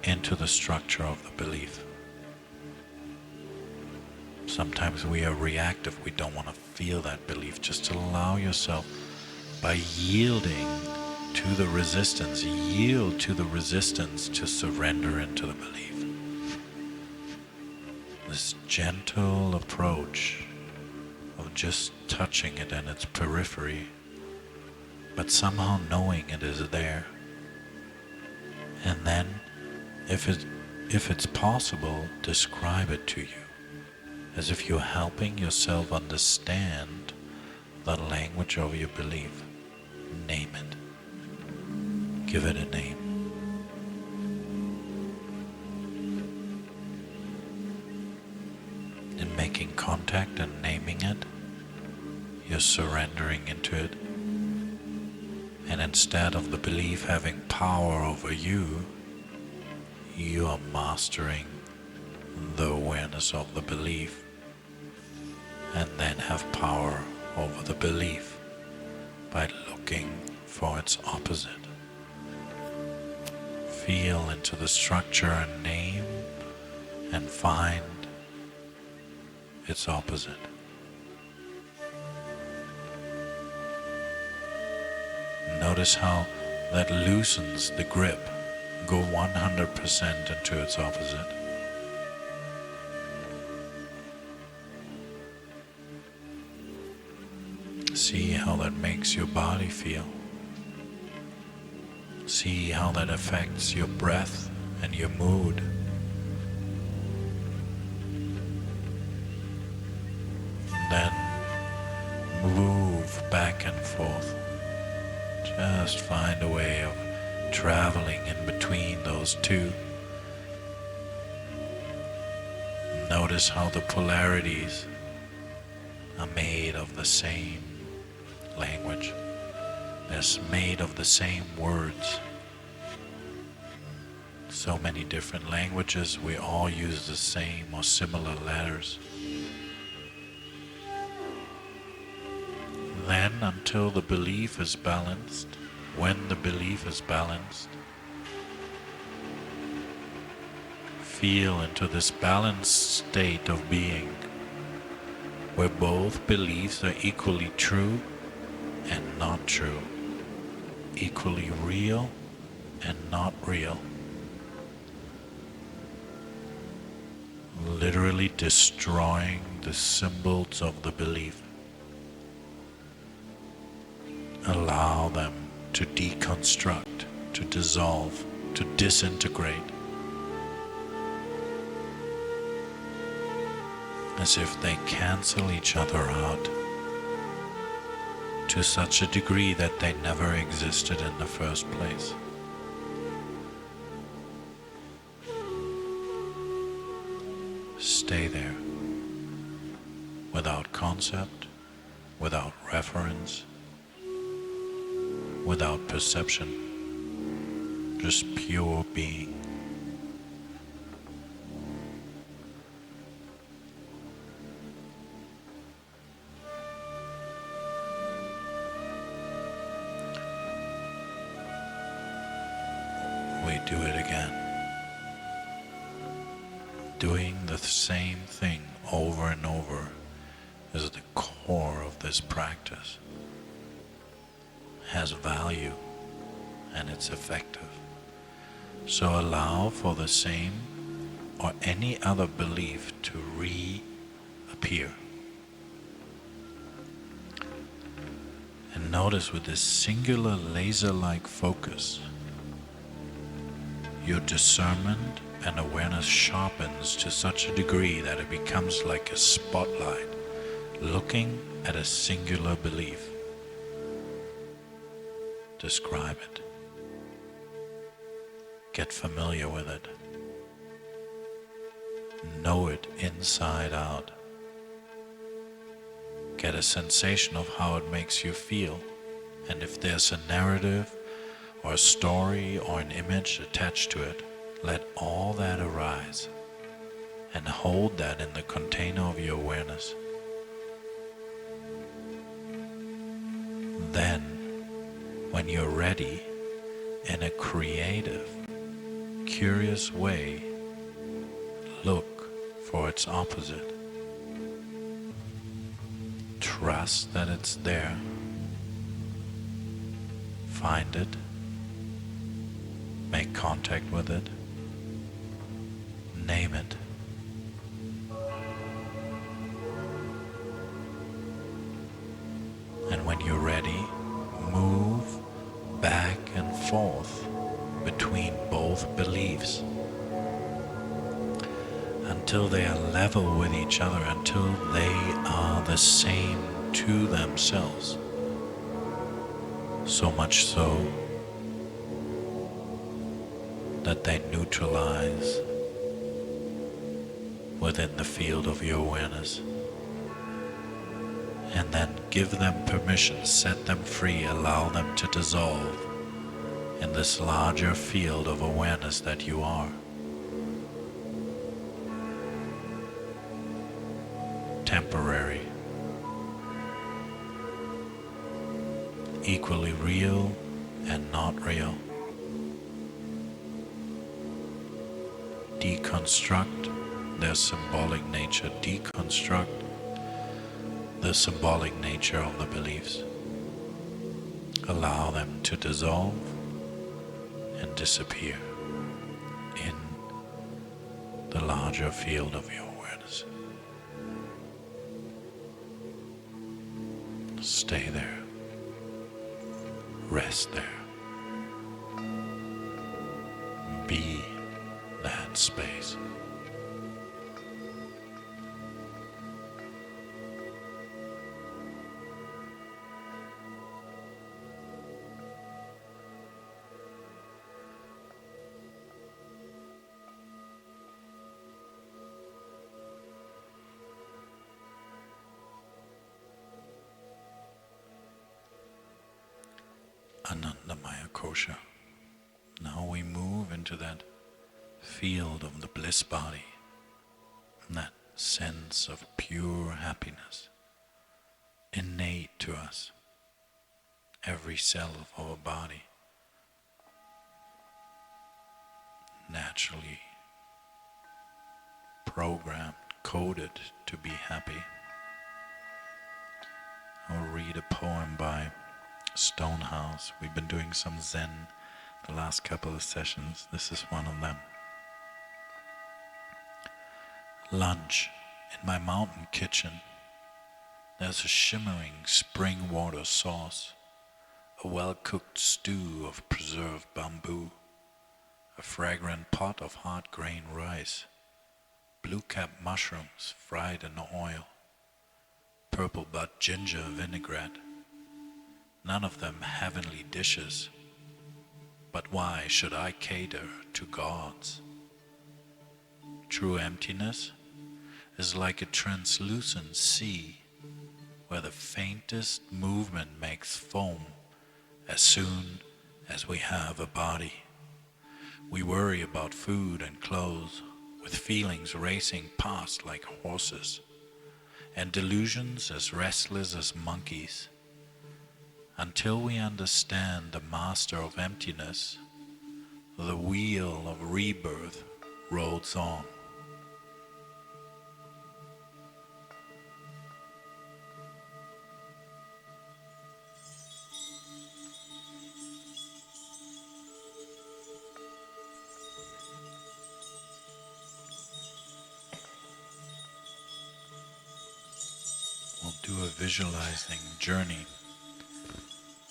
S1: into the structure of the belief. Sometimes we are reactive, we don't want to feel that belief. Just allow yourself, by yielding to the resistance, yield to the resistance to surrender into the belief. This gentle approach of just touching it in its periphery, but somehow knowing it is there. And then, if it's possible, describe it to you, as if you're helping yourself understand the language of your belief. Name it. Give it a name. In making contact and naming it, you're surrendering into it. And instead of the belief having power over you, you are mastering the awareness of the belief, and then have power over the belief by looking for its opposite. Feel into the structure and name and find its opposite. Notice how that loosens the grip. go 100% into its opposite. See how that makes your body feel. See how that affects your breath and your mood. Then move back and forth. Just find a way of traveling in between those two. Notice how the polarities are made of the same language. They're made of the same words. So many different languages, we all use the same or similar letters. Then, until the belief is balanced, when the belief is balanced, feel into this balanced state of being, where both beliefs are equally true and not true, equally real and not real, literally destroying the symbols of the belief. Allow them to deconstruct, to dissolve, to disintegrate, as if they cancel each other out to such a degree that they never existed in the first place. Stay there, without concept, without reference, without perception, just pure being. We do it again. Doing the same thing over and over is the core of this practice. Has value and it's effective. So allow for the same or any other belief to reappear. And notice with this singular laser-like focus, your discernment and awareness sharpens to such a degree that it becomes like a spotlight looking at a singular belief. Describe it. Get familiar with it. Know it inside out. Get a sensation of how it makes you feel, and if there's a narrative or a story or an image attached to it, let all that arise and hold that in the container of your awareness. Then, when you're ready, in a creative, curious way, look for its opposite. Trust that it's there. Find it. Make contact with it. Name it. And when you're ready, move back and forth between both beliefs until they are level with each other, until they are the same to themselves. So much so that they neutralize within the field of your awareness. And then give them permission, set them free, allow them to dissolve in this larger field of awareness that you are. Temporary, equally real and not real. Deconstruct their symbolic nature, deconstruct the symbolic nature of the beliefs. Allow them to dissolve and disappear. in the larger field of your awareness. Stay there. Rest there. Be that space. Anandamaya Kosha. Now we move into that field of the bliss body, that sense of pure happiness, innate to us, every cell of our body, naturally programmed, coded to be happy. I'll read a poem by Stonehouse. We've been doing some Zen the last couple of sessions. This is one of them. Lunch in my mountain kitchen. There's a shimmering spring water sauce, a well-cooked stew of preserved bamboo, a fragrant pot of hard grain rice, blue-cap mushrooms fried in oil, purple bud ginger vinaigrette. None of them heavenly dishes, but why should I cater to gods? True emptiness is like a translucent sea where the faintest movement makes foam as soon as we have a body. We worry about food and clothes, with feelings racing past like horses, and delusions as restless as monkeys. Until we understand the master of emptiness, the wheel of rebirth rolls on. We'll do a visualizing journey,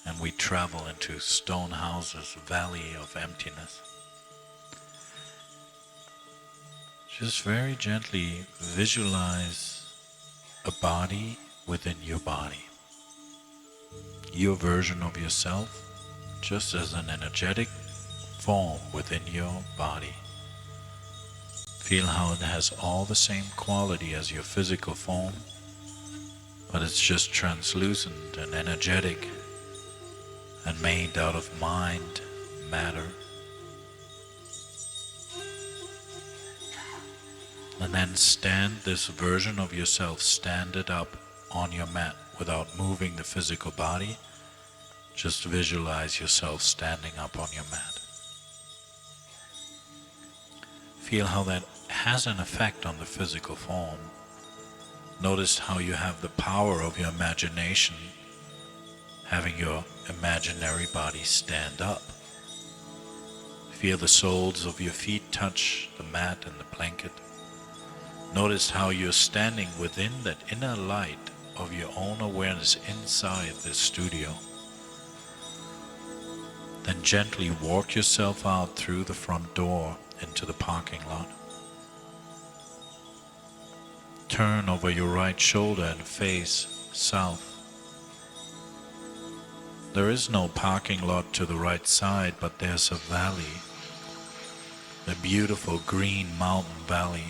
S1: and we travel into Stonehouse's Valley of Emptiness. Just very gently visualize a body within your body. Your version of yourself, just as an energetic form within your body. Feel how it has all the same quality as your physical form, but it's just translucent and energetic and made out of mind, matter. And then stand this version of yourself, stand it up on your mat without moving the physical body. Just visualize yourself standing up on your mat. Feel how that has an effect on the physical form. Notice how you have the power of your imagination, having your imaginary body stand up. Feel the soles of your feet touch the mat and the blanket. Notice how you're standing within that inner light of your own awareness inside this studio. Then gently walk yourself out through the front door into the parking lot. Turn over your right shoulder and face south. There is no parking lot to the right side, but there's a valley, a beautiful green mountain valley.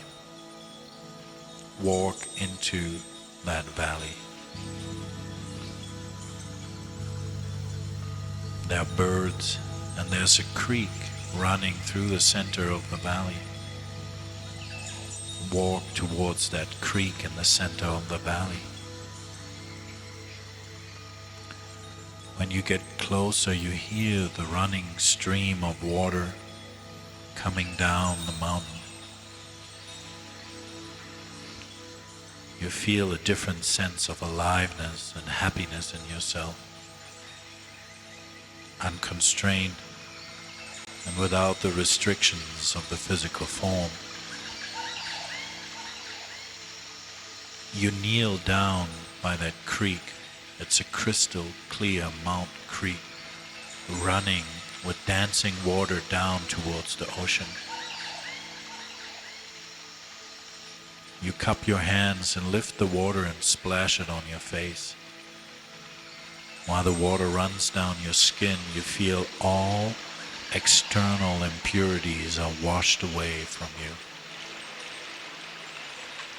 S1: Walk into that valley. There are birds, and there's a creek running through the center of the valley. Walk towards that creek in the center of the valley. When you get closer, you hear the running stream of water coming down the mountain. You feel a different sense of aliveness and happiness in yourself, unconstrained, and without the restrictions of the physical form. You kneel down by that creek. It's a crystal clear Mount Creek, running with dancing water down towards the ocean. You cup your hands and lift the water and splash it on your face. While the water runs down your skin, you feel all external impurities are washed away from you,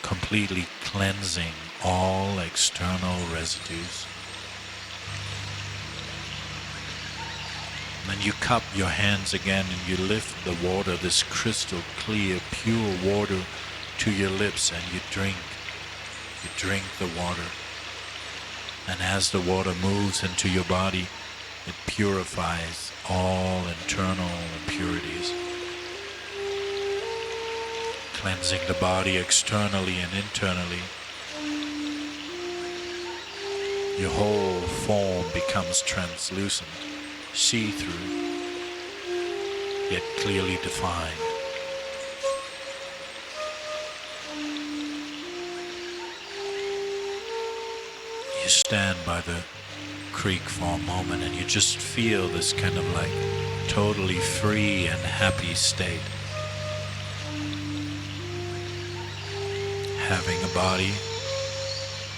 S1: completely cleansing all external residues. And then you cup your hands again and you lift the water, this crystal clear, pure water, to your lips, and you drink the water. And as the water moves into your body, it purifies all internal impurities, cleansing the body externally and internally. Your whole form becomes translucent, see-through, yet clearly defined. You stand by the creek for a moment and you just feel this kind of like totally free and happy state. Having a body,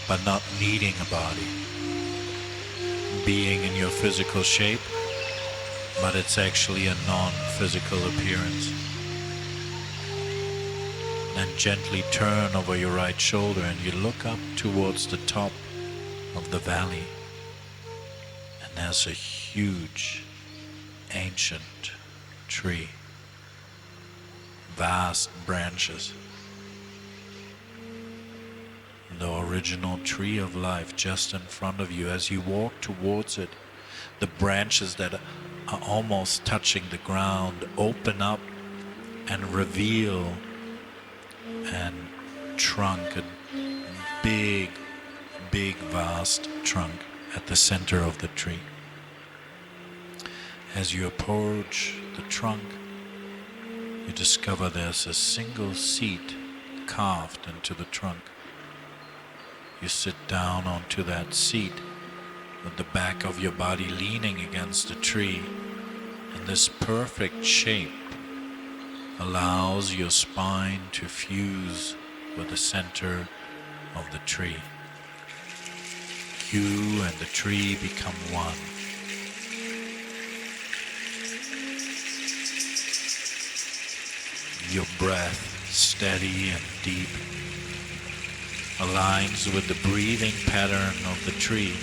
S1: but not needing a body. Being in your physical shape, but it's actually a non-physical appearance. Then gently turn over your right shoulder and you look up towards the top of the valley, and there's a huge ancient tree, vast branches, the original tree of life just in front of you. As you walk towards it, the branches that are almost touching the ground open up and reveal a trunk, a big vast trunk at the center of the tree. As you approach the trunk, you discover there's a single seat carved into the trunk. You sit down onto that seat with the back of your body leaning against the tree, and this perfect shape allows your spine to fuse with the center of the tree. You and the tree become one. Your breath, steady and deep, aligns with the breathing pattern of the tree.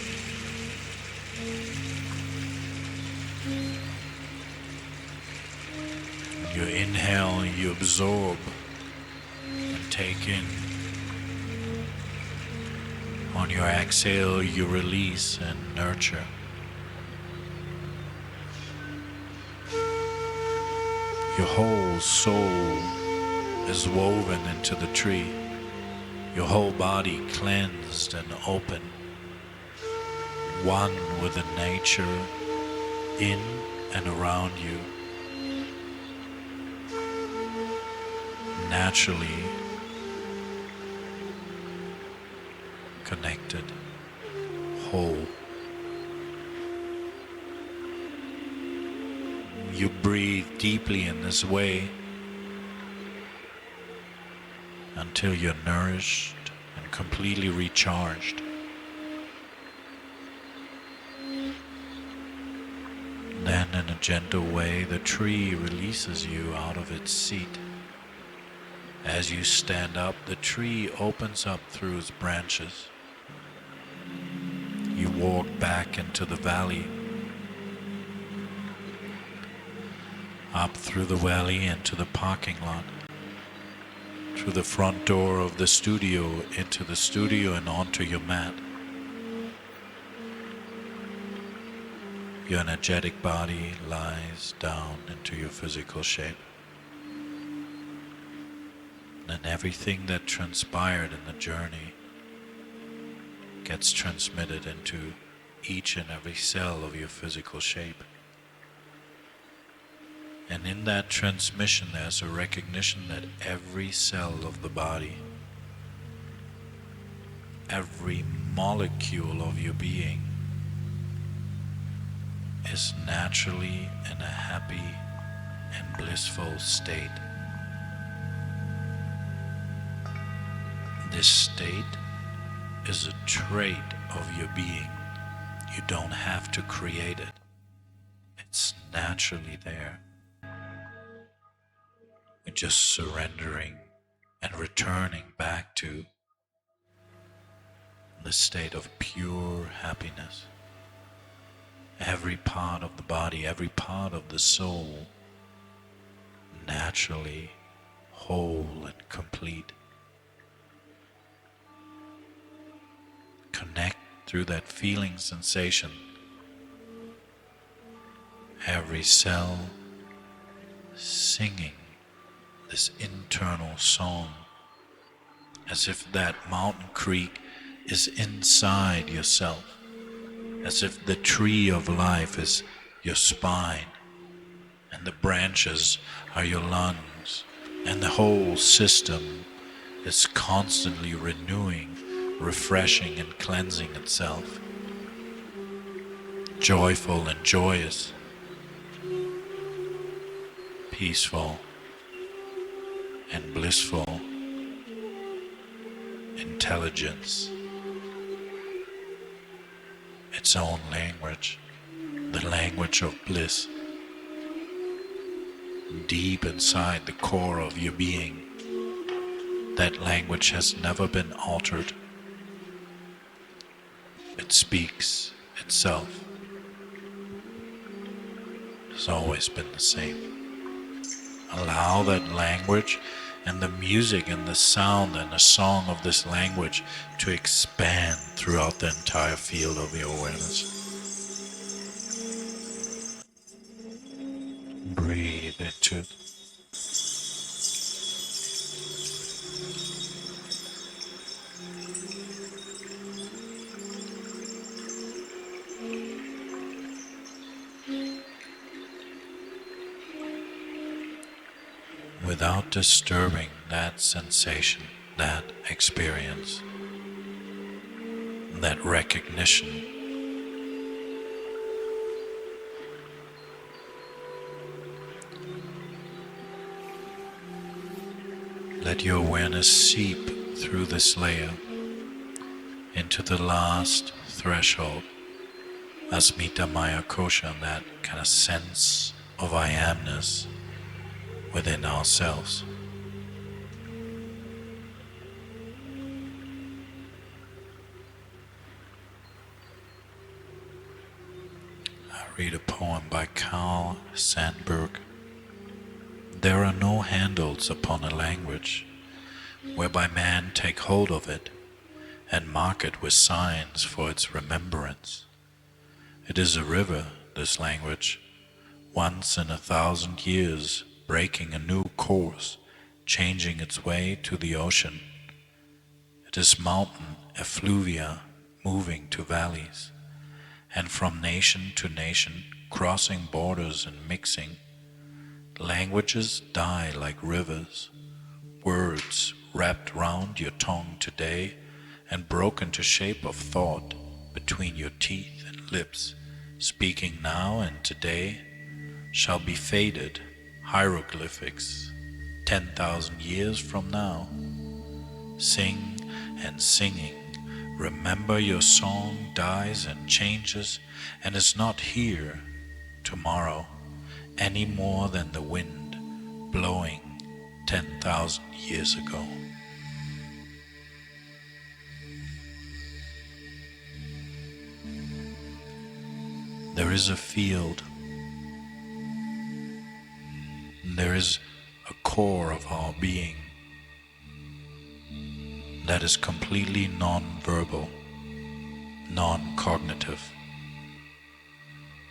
S1: You inhale, you absorb and take in. On your exhale, you release and nurture. Your whole soul is woven into the tree. Your whole body cleansed and open, one with the nature in and around you, naturally connected, whole. You breathe deeply in this way until you're nourished and completely recharged. Then in a gentle way, the tree releases you out of its seat. As you stand up, the tree opens up through its branches. You walk back into the valley, up through the valley into the parking lot, through the front door of the studio, into the studio and onto your mat. Your energetic body lies down into your physical shape. And everything that transpired in the journey gets transmitted into each and every cell of your physical shape. And in that transmission, there's a recognition that every cell of the body, every molecule of your being is naturally in a happy and blissful state. This state is a trait of your being. You don't have to create it. It's naturally there. You're just surrendering and returning back to the state of pure happiness. Every part of the body, every part of the soul, naturally whole and complete. Connect through that feeling sensation. Every cell singing this internal song, as if that mountain creek is inside yourself, as if the tree of life is your spine, and the branches are your lungs, and the whole system is constantly renewing, refreshing and cleansing itself. Joyful and joyous, peaceful and blissful intelligence. Its own language, the language of bliss. Deep inside the core of your being, that language has never been altered. It speaks itself. It's always been the same. Allow that language and the music and the sound and the song of this language to expand throughout the entire field of your awareness. Breathe into it. Without disturbing that sensation, that experience, that recognition. Let your awareness seep through this layer into the last threshold, Asmita Maya Kosha, that kind of sense of I amness within ourselves. I read a poem by Carl Sandburg. There are no handles upon a language, whereby man take hold of it and mark it with signs for its remembrance. It is a river, this language, once in 1,000 years, breaking a new course, changing its way to the ocean. It is mountain effluvia moving to valleys, and from nation to nation, crossing borders and mixing. Languages die like rivers, words wrapped round your tongue today and broken to shape of thought between your teeth and lips, speaking now and today, shall be faded hieroglyphics 10,000 years from now. Sing and singing, remember your song dies and changes and is not here tomorrow any more than the wind blowing 10,000 years ago. There is a field. There is a core of our being that is completely non-verbal, non-cognitive,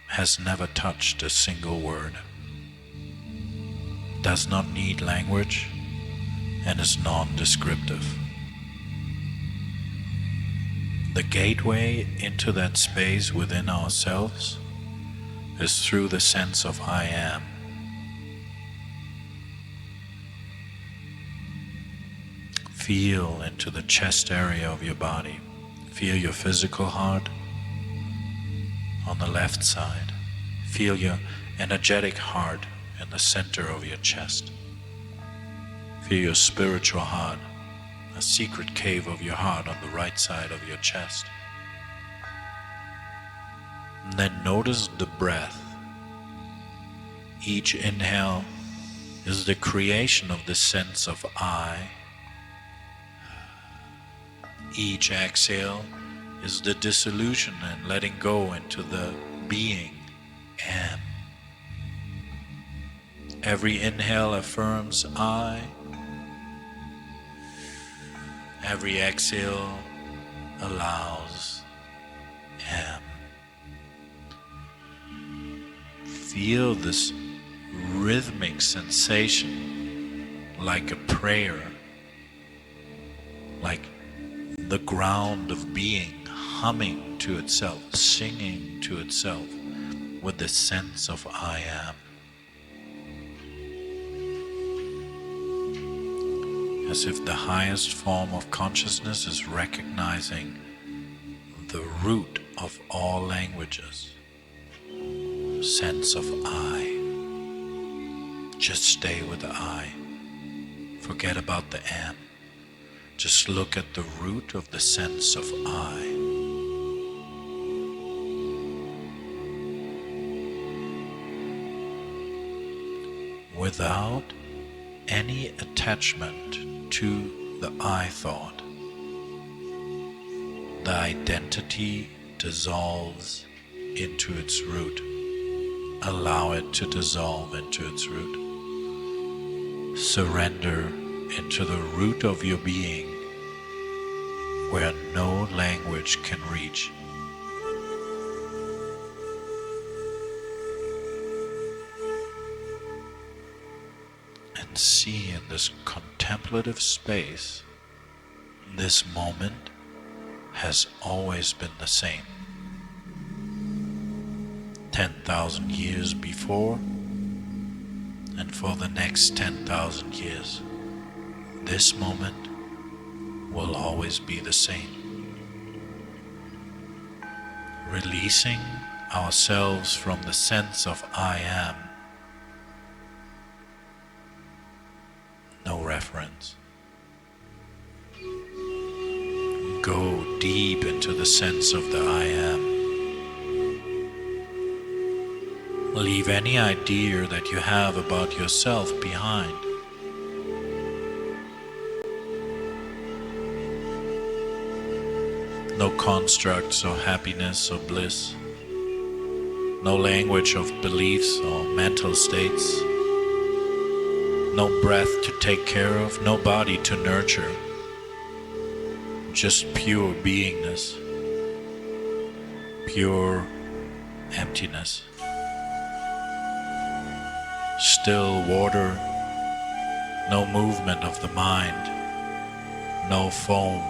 S1: has never touched a single word, does not need language, and is non-descriptive. The gateway into that space within ourselves is through the sense of I am, Feel into the chest area of your body. Feel your physical heart on the left side. Feel your energetic heart in the center of your chest. Feel your spiritual heart, a secret cave of your heart on the right side of your chest. And then notice the breath. Each inhale is the creation of the sense of I. Each exhale is the dissolution and letting go into the being am. Every inhale affirms I. Every exhale allows am. Feel this rhythmic sensation like a prayer, like the ground of being humming to itself, singing to itself with the sense of I am. As if the highest form of consciousness is recognizing the root of all languages, sense of I. Just stay with the I. Forget about the am. Just look at the root of the sense of I. Without any attachment to the I thought, the identity dissolves into its root. Allow it to dissolve into its root. Surrender into the root of your being where no language can reach. And see in this contemplative space, this moment has always been the same. 10,000 years before, and for the next 10,000 years, this moment will always be the same. Releasing ourselves from the sense of I am. No reference. Go deep into the sense of the I am. Leave any idea that you have about yourself behind. No constructs of happiness or bliss. No language of beliefs or mental states. No breath to take care of, no body to nurture. Just pure beingness. Pure emptiness. Still water, no movement of the mind, no foam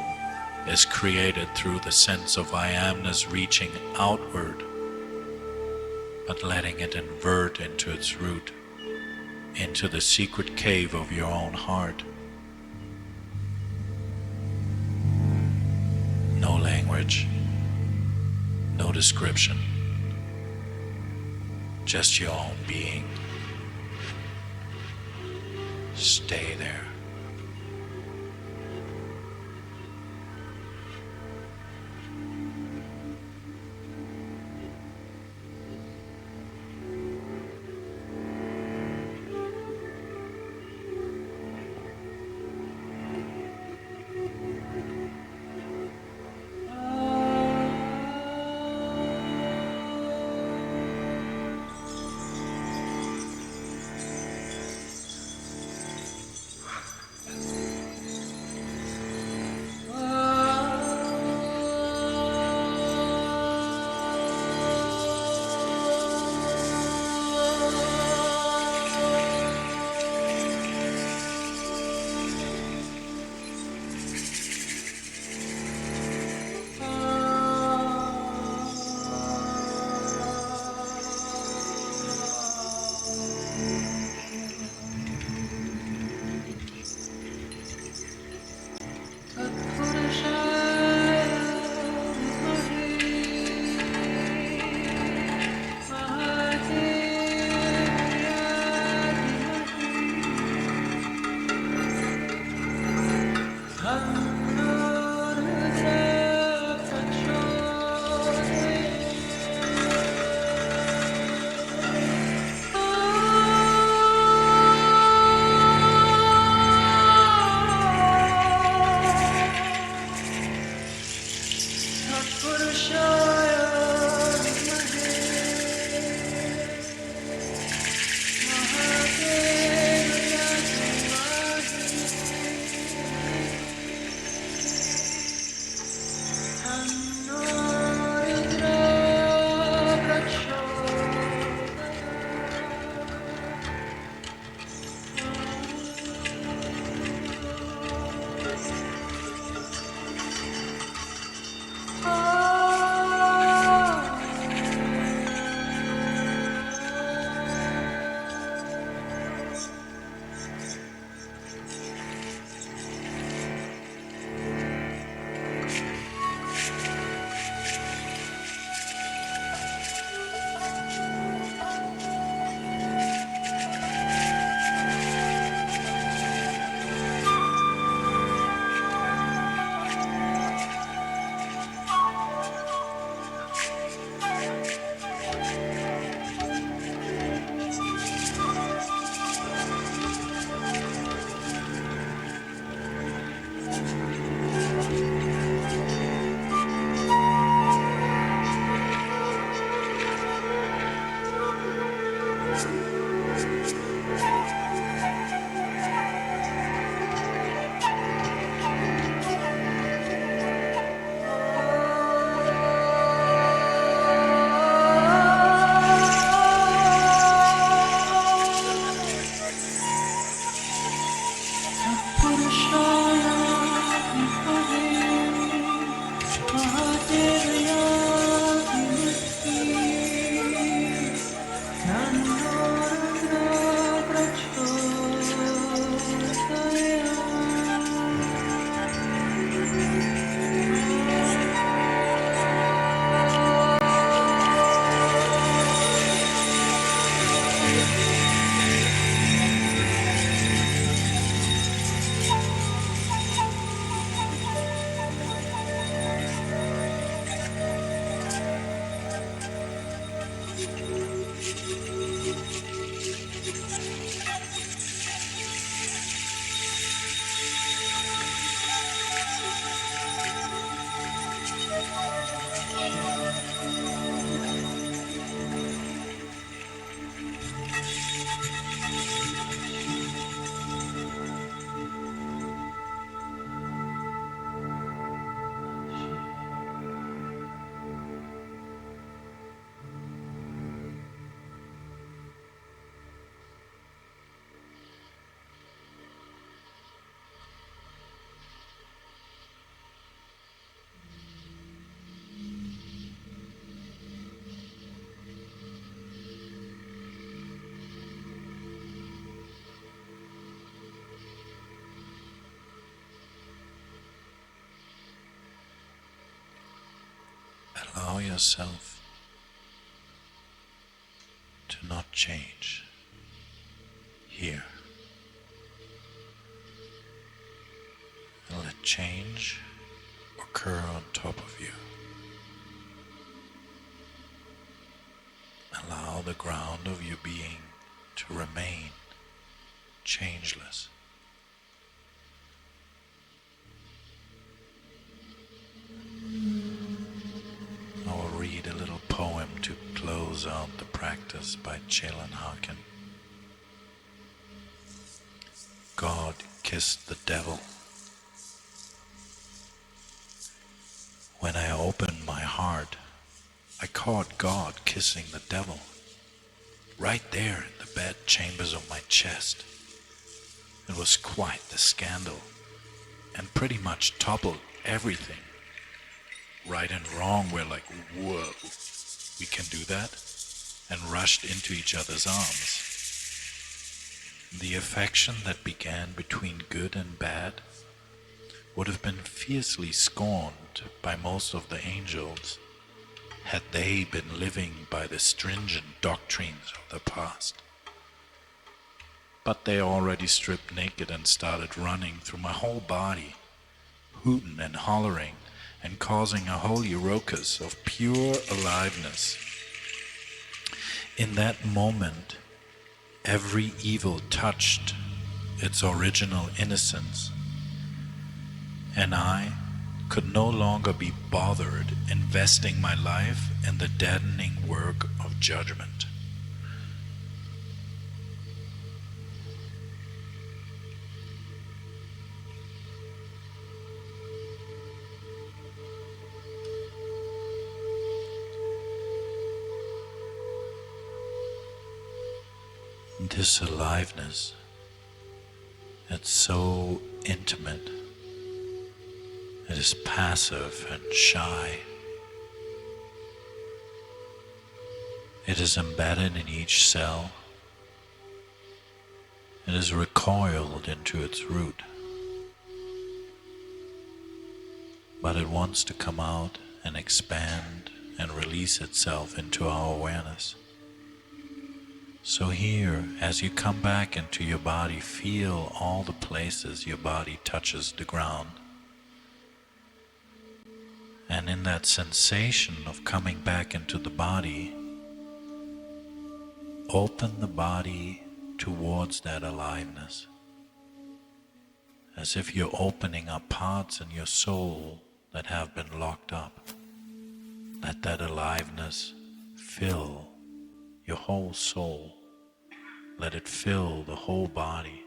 S1: is created through the sense of I amness reaching outward, but letting it invert into its root, into the secret cave of your own heart. No language, no description, just your own being. Stay there. yourself to not change here. And let change occur on top of you. Allow the ground of your being to remain changeless. I will read a little poem to close out the practice by Chelon Harkin. God kissed the devil. When I opened my heart, I caught God kissing the devil, right there in the bed chambers of my chest. It was quite the scandal, and pretty much toppled everything. Right and wrong were like, whoa, we can do that? And rushed into each other's arms. The affection that began between good and bad would have been fiercely scorned by most of the angels had they been living by the stringent doctrines of the past. But they already stripped naked and started running through my whole body, hooting and hollering and causing a holy ruckus of pure aliveness. In that moment, every evil touched its original innocence, and I could no longer be bothered investing my life in the deadening work of judgment. This aliveness, it's so intimate. It is passive and shy. It is embedded in each cell. It is recoiled into its root. But it wants to come out and expand and release itself into our awareness. So here, as you come back into your body, feel all the places your body touches the ground. And in that sensation of coming back into the body, open the body towards that aliveness, as if you're opening up parts in your soul that have been locked up. Let that aliveness fill your whole soul. Let it fill the whole body.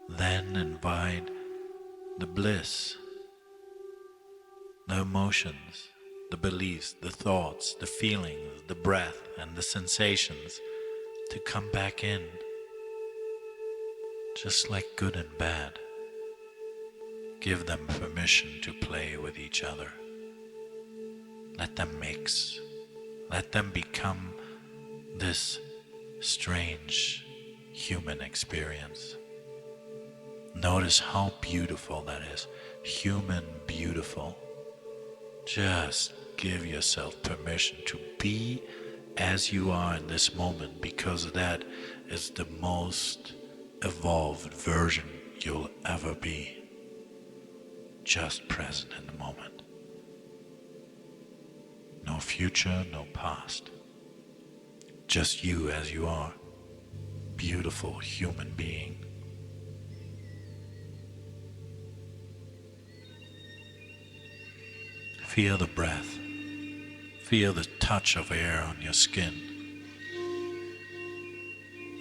S1: Then invite the bliss, the emotions, the beliefs, the thoughts, the feelings, the breath, and the sensations to come back in, just like good and bad. Give them permission to play with each other. Let them mix. Let them become this strange human experience. Notice how beautiful that is. Human beautiful. Just give yourself permission to be as you are in this moment, because that is the most evolved version you'll ever be. Just present in the moment. No future, no past. Just you as you are. Beautiful human being. Feel the breath. Feel the touch of air on your skin.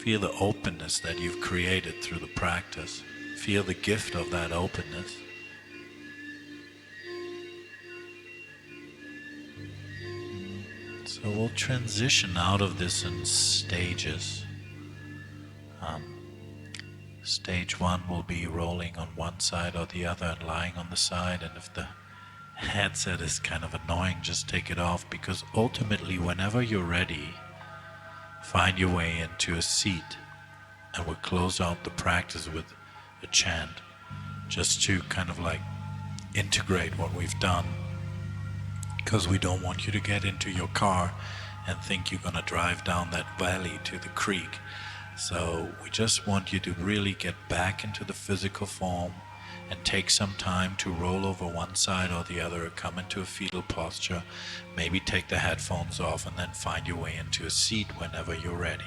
S1: Feel the openness that you've created through the practice. Feel the gift of that openness. So we'll transition out of this in stages. Stage one will be rolling on one side or the other and lying on the side, and if the headset is kind of annoying, just take it off, because ultimately whenever you're ready, find your way into a seat, and we'll close out the practice with a chant, just to kind of like integrate what we've done, because we don't want you to get into your car and think you're going to drive down that valley to the creek. So we just want you to really get back into the physical form and take some time to roll over one side or the other, come into a fetal posture, maybe take the headphones off, and then find your way into a seat whenever you're ready.